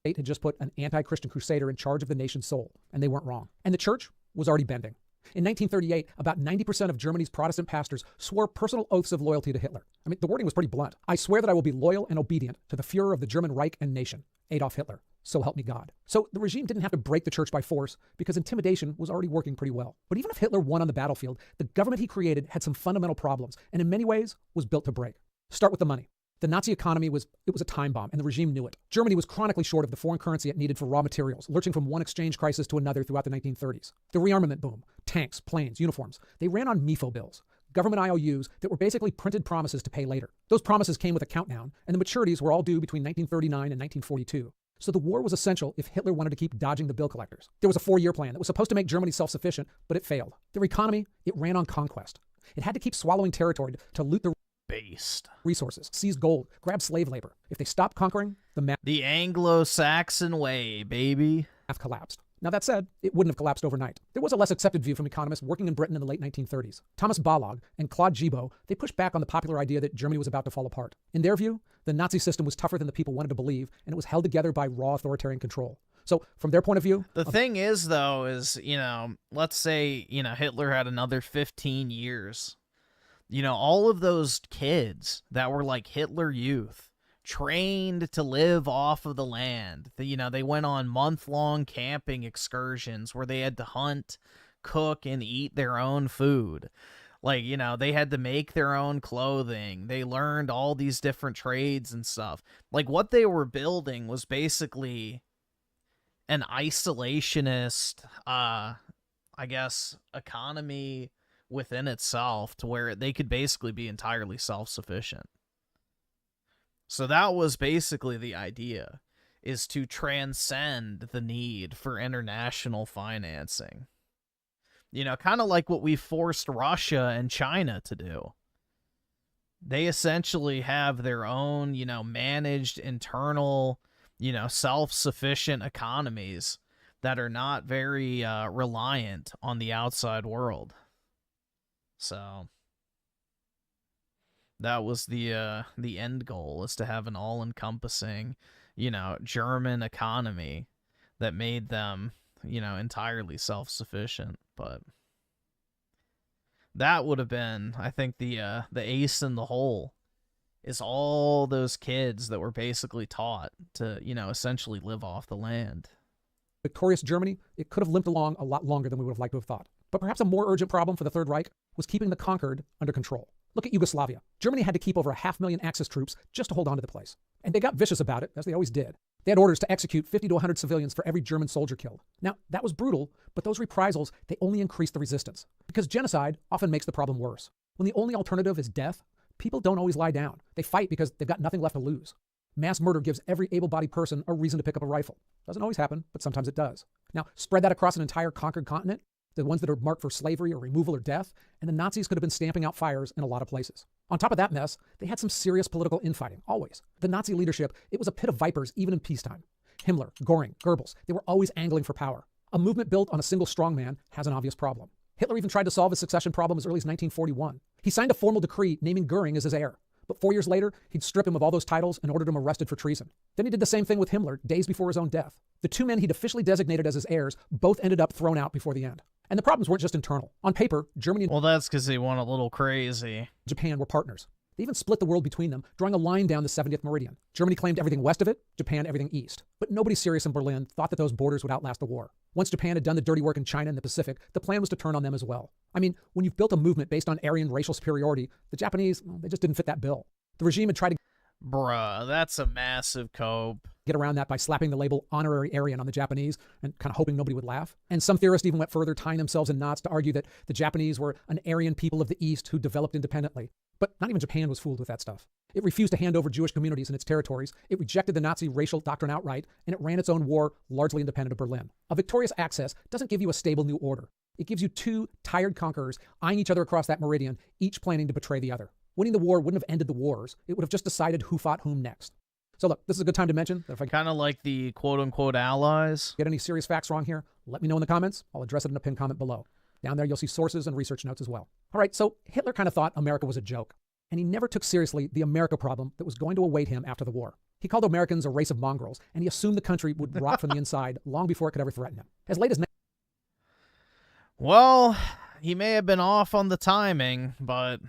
State had just put an anti-Christian crusader in charge of the nation's soul, and they weren't wrong. And the church was already bending. In 1938, about 90% of Germany's Protestant pastors swore personal oaths of loyalty to Hitler. I mean, the wording was pretty blunt. I swear that I will be loyal and obedient to the Fuhrer of the German Reich and nation, Adolf Hitler. So help me God. So the regime didn't have to break the church by force because intimidation was already working pretty well. But even if Hitler won on the battlefield, the government he created had some fundamental problems, and in many ways was built to break. Start with the money. The Nazi economy was a time bomb, and the regime knew it. Germany was chronically short of the foreign currency it needed for raw materials, lurching from one exchange crisis to another throughout the 1930s. The rearmament boom, tanks, planes, uniforms, they ran on MIFO bills, government IOUs that were basically printed promises to pay later. Those promises came with a countdown, and the maturities were all due between 1939 and 1942. So the war was essential if Hitler wanted to keep dodging the bill collectors. There was a 4-year plan that was supposed to make Germany self-sufficient, but it failed. Their economy, it ran on conquest. It had to keep swallowing territory to loot the resources, seize gold, grab slave labor. If they stopped conquering, the Anglo-Saxon way, baby. Math collapsed. Now that said, it wouldn't have collapsed overnight. There was a less accepted view from economists working in Britain in the late 1930s. Thomas Balog and Claude Gibault, they pushed back on the popular idea that Germany was about to fall apart. In their view, the Nazi system was tougher than the people wanted to believe, and it was held together by raw authoritarian control. So from their point of view... The thing is, though, is, let's say, Hitler had another 15 years. All of those kids that were like Hitler Youth, trained to live off of the land. They went on month-long camping excursions where they had to hunt, cook, and eat their own food. Like, they had to make their own clothing. They learned all these different trades and stuff. Like, what they were building was basically an isolationist, economy within itself, to where they could basically be entirely self-sufficient. So that was basically the idea, is to transcend the need for international financing. Kind of like what we forced Russia and China to do. They essentially have their own, managed internal, self-sufficient economies that are not very reliant on the outside world. So that was the end goal, is to have an all-encompassing, German economy that made them, entirely self-sufficient. But that would have been, I think, the ace in the hole, is all those kids that were basically taught to, essentially live off the land. Victorious Germany, it could have limped along a lot longer than we would have liked to have thought. But perhaps a more urgent problem for the Third Reich was keeping the conquered under control. Look at Yugoslavia. Germany had to keep over 500,000 Axis troops just to hold on to the place. And they got vicious about it, as they always did. They had orders to execute 50 to 100 civilians for every German soldier killed. Now, that was brutal, but those reprisals, they only increased the resistance. Because genocide often makes the problem worse. When the only alternative is death, people don't always lie down. They fight because they've got nothing left to lose. Mass murder gives every able-bodied person a reason to pick up a rifle. Doesn't always happen, but sometimes it does. Now, spread that across an entire conquered continent, the ones that are marked for slavery or removal or death, and the Nazis could have been stamping out fires in a lot of places. On top of that mess, they had some serious political infighting, always. The Nazi leadership, it was a pit of vipers even in peacetime. Himmler, Göring, Goebbels, they were always angling for power. A movement built on a single strongman has an obvious problem. Hitler even tried to solve his succession problem as early as 1941. He signed a formal decree naming Göring as his heir. But 4 years later, he'd strip him of all those titles and ordered him arrested for treason. Then he did the same thing with Himmler days before his own death. The two men he'd officially designated as his heirs both ended up thrown out before the end. And the problems weren't just internal. On paper, Germany and that's because they went a little crazy. Japan were partners. They even split the world between them, drawing a line down the 70th meridian. Germany claimed everything west of it, Japan everything east. But nobody serious in Berlin thought that those borders would outlast the war. Once Japan had done the dirty work in China and the Pacific, the plan was to turn on them as well. I mean, when you've built a movement based on Aryan racial superiority, the Japanese, they just didn't fit that bill. The regime had tried to Bruh, that's a massive cope. Get around that by slapping the label honorary Aryan on the Japanese and kind of hoping nobody would laugh. And some theorists even went further, tying themselves in knots to argue that the Japanese were an Aryan people of the East who developed independently. But not even Japan was fooled with that stuff. It refused to hand over Jewish communities in its territories. It rejected the Nazi racial doctrine outright, and it ran its own war largely independent of Berlin. A victorious Axis doesn't give you a stable new order. It gives you two tired conquerors eyeing each other across that meridian, each planning to betray the other. Winning the war wouldn't have ended the wars. It would have just decided who fought whom next. So look, this is a good time to mention that if I kind of like the quote-unquote allies. Get any serious facts wrong here, let me know in the comments. I'll address it in a pinned comment below. Down there, you'll see sources and research notes as well. All right, so Hitler kind of thought America was a joke, and he never took seriously the America problem that was going to await him after the war. He called Americans a race of mongrels, and he assumed the country would rot from the inside long before it could ever threaten him. As late as well, he may have been off on the timing, but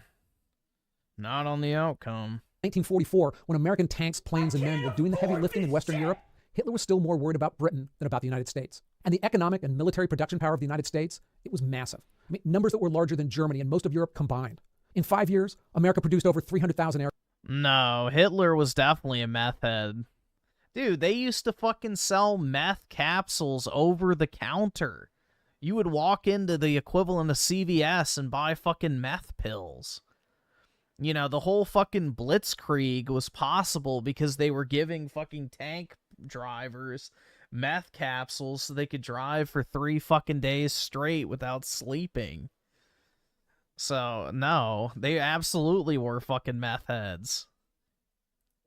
not on the outcome. 1944, when American tanks, planes, and men were doing the heavy lifting in Western Europe, Hitler was still more worried about Britain than about the United States. And the economic and military production power of the United States, it was massive. I mean, numbers that were larger than Germany and most of Europe combined. In 5 years, America produced over 300,000 air. No, Hitler was definitely a meth head. Dude, they used to fucking sell meth capsules over the counter. You would walk into the equivalent of CVS and buy fucking meth pills. You know, the whole fucking blitzkrieg was possible because they were giving fucking tank drivers meth capsules so they could drive for 3 fucking days straight without sleeping. So, no, they absolutely were fucking meth heads.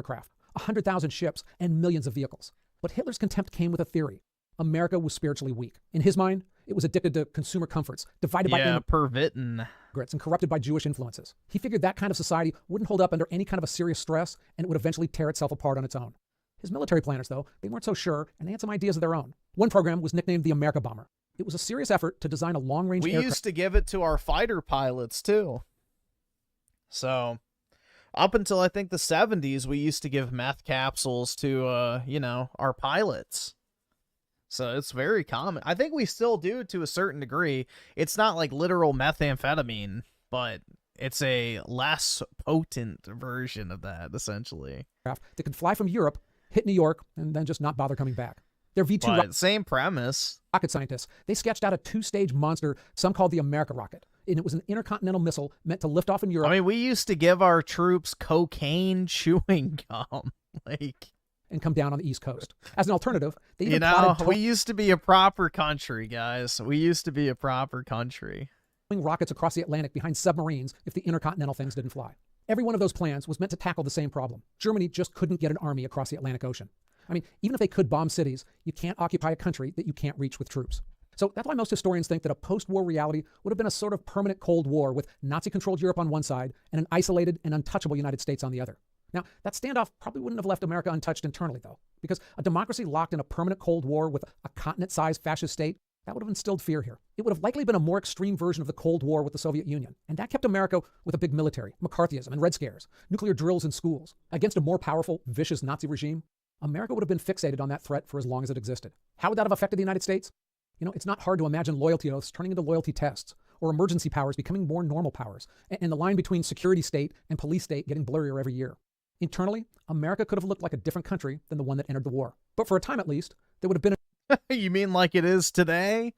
Aircraft, 100,000 ships, and millions of vehicles. But Hitler's contempt came with a theory. America was spiritually weak. In his mind, it was addicted to consumer comforts, divided by pervitting and corrupted by Jewish influences. He figured that kind of society wouldn't hold up under any kind of a serious stress, and it would eventually tear itself apart on its own. His military planners, though, they weren't so sure, and they had some ideas of their own. One program was nicknamed the America Bomber. It was a serious effort to design a long-range aircraft. We used to give it to our fighter pilots, too. So, up until I think the 70s, we used to give meth capsules to, you know, our pilots. So it's very common. I think we still do to a certain degree. It's not like literal methamphetamine, but it's a less potent version of that, essentially. That could fly from Europe, hit New York, and then just not bother coming back. Their V-2 same premise. Rocket scientists, they sketched out a 2-stage monster some called the America rocket. And it was an intercontinental missile meant to lift off in Europe. I mean, we used to give our troops cocaine chewing gum. And come down on the East Coast. As an alternative, they even we used to be a proper country, guys. We used to be a proper country. Rockets across the Atlantic behind submarines if the intercontinental things didn't fly. Every one of those plans was meant to tackle the same problem. Germany just couldn't get an army across the Atlantic Ocean. I mean, even if they could bomb cities, you can't occupy a country that you can't reach with troops. So that's why most historians think that a post-war reality would have been a sort of permanent Cold War with Nazi-controlled Europe on one side and an isolated and untouchable United States on the other. Now, that standoff probably wouldn't have left America untouched internally, though, because a democracy locked in a permanent Cold War with a continent-sized fascist state, that would have instilled fear here. It would have likely been a more extreme version of the Cold War with the Soviet Union, and that kept America with a big military, McCarthyism and Red Scares, nuclear drills in schools. Against a more powerful, vicious Nazi regime, America would have been fixated on that threat for as long as it existed. How would that have affected the United States? You know, it's not hard to imagine loyalty oaths turning into loyalty tests, or emergency powers becoming more normal powers, and the line between security state and police state getting blurrier every year. Internally, America could have looked like a different country than the one that entered the war. But for a time at least, there would have been You mean like it is today?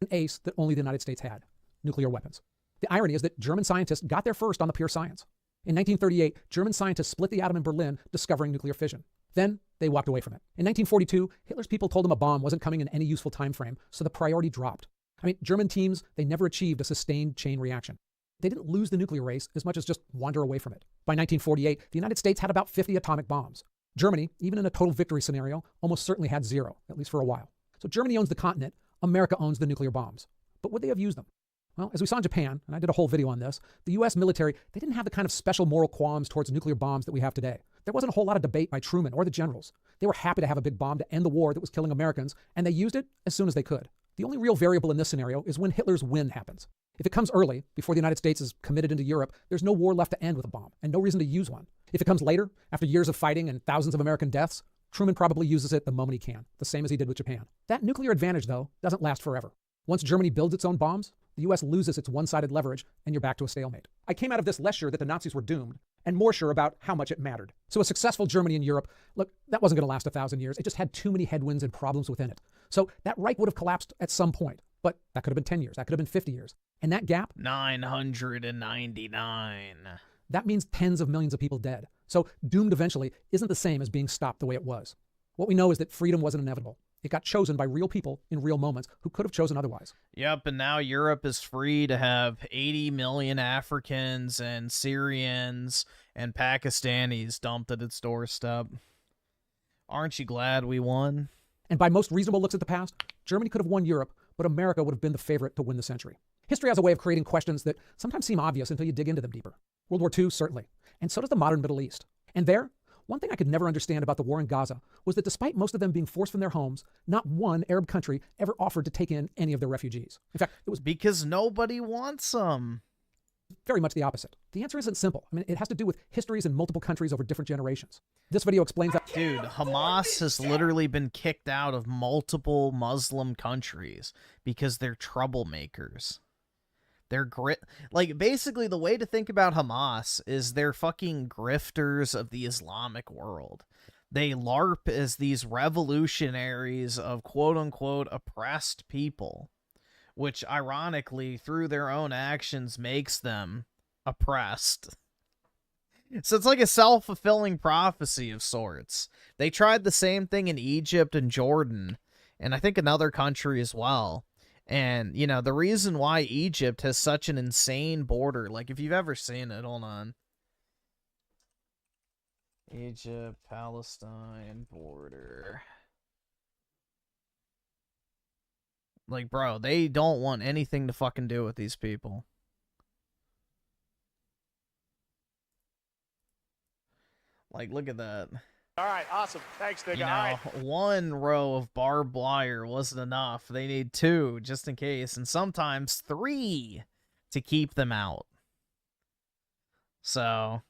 An ace that only the United States had: nuclear weapons. The irony is that German scientists got there first on the pure science. In 1938, German scientists split the atom in Berlin, discovering nuclear fission. Then they walked away from it. In 1942, Hitler's people told him a bomb wasn't coming in any useful time frame, so the priority dropped. I mean, German teams, they never achieved a sustained chain reaction. They didn't lose the nuclear race as much as just wander away from it. By 1948, the United States had about 50 atomic bombs. Germany, even in a total victory scenario, almost certainly had 0, at least for a while. So Germany owns the continent, America owns the nuclear bombs. But would they have used them? Well, as we saw in Japan, and I did a whole video on this, the US military, they didn't have the kind of special moral qualms towards nuclear bombs that we have today. There wasn't a whole lot of debate by Truman or the generals. They were happy to have a big bomb to end the war that was killing Americans, and they used it as soon as they could. The only real variable in this scenario is when Hitler's win happens. If it comes early, before the United States is committed into Europe, there's no war left to end with a bomb, and no reason to use one. If it comes later, after years of fighting and thousands of American deaths, Truman probably uses it the moment he can, the same as he did with Japan. That nuclear advantage, though, doesn't last forever. Once Germany builds its own bombs, the US loses its one-sided leverage, and you're back to a stalemate. I came out of this less sure that the Nazis were doomed, and more sure about how much it mattered. So a successful Germany in Europe, look, that wasn't going to last 1,000 years. It just had too many headwinds and problems within it. So that Reich would have collapsed at some point, but that could have been 10 years. That could have been 50 years. And that gap? 999. That means tens of millions of people dead. So doomed eventually isn't the same as being stopped the way it was. What we know is that freedom wasn't inevitable. It got chosen by real people in real moments who could have chosen otherwise. Yep, and now Europe is free to have 80 million Africans and Syrians and Pakistanis dumped at its doorstep. Aren't you glad we won? And by most reasonable looks at the past, Germany could have won Europe, but America would have been the favorite to win the century. History has a way of creating questions that sometimes seem obvious until you dig into them deeper. World War II, certainly. And so does the modern Middle East. And there, one thing I could never understand about the war in Gaza was that despite most of them being forced from their homes, not one Arab country ever offered to take in any of their refugees. In fact, it was because nobody wants them. Very much the opposite. The answer isn't simple. I mean, it has to do with histories in multiple countries over different generations. This video explains that. Dude, Hamas has literally been kicked out of multiple Muslim countries because they're troublemakers. They're basically the way to think about Hamas is they're fucking grifters of the Islamic world. They LARP as these revolutionaries of quote-unquote oppressed people, which ironically, through their own actions, makes them oppressed. So it's like a self-fulfilling prophecy of sorts. They tried the same thing in Egypt and Jordan, and I think another country as well. And, you know, the reason why Egypt has such an insane border, like if you've ever seen it, hold on. Egypt, Palestine border. Like, bro, they don't want anything to fucking do with these people. Like, look at that. All right, awesome. Thanks, nigga. You know, All right. one row of barbed wire wasn't enough. They need 2 just in case, and sometimes 3 to keep them out. So,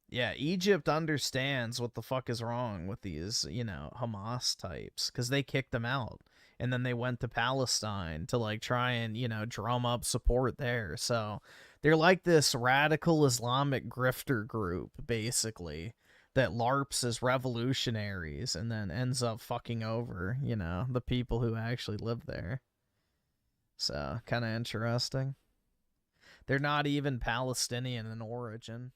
yeah, Egypt understands what the fuck is wrong with these, you know, Hamas types, because they kicked them out. And then they went to Palestine to, like, try and, you know, drum up support there. So they're like this radical Islamic grifter group, basically, that LARPs as revolutionaries and then ends up fucking over, you know, the people who actually live there. So, kind of interesting. They're not even Palestinian in origin.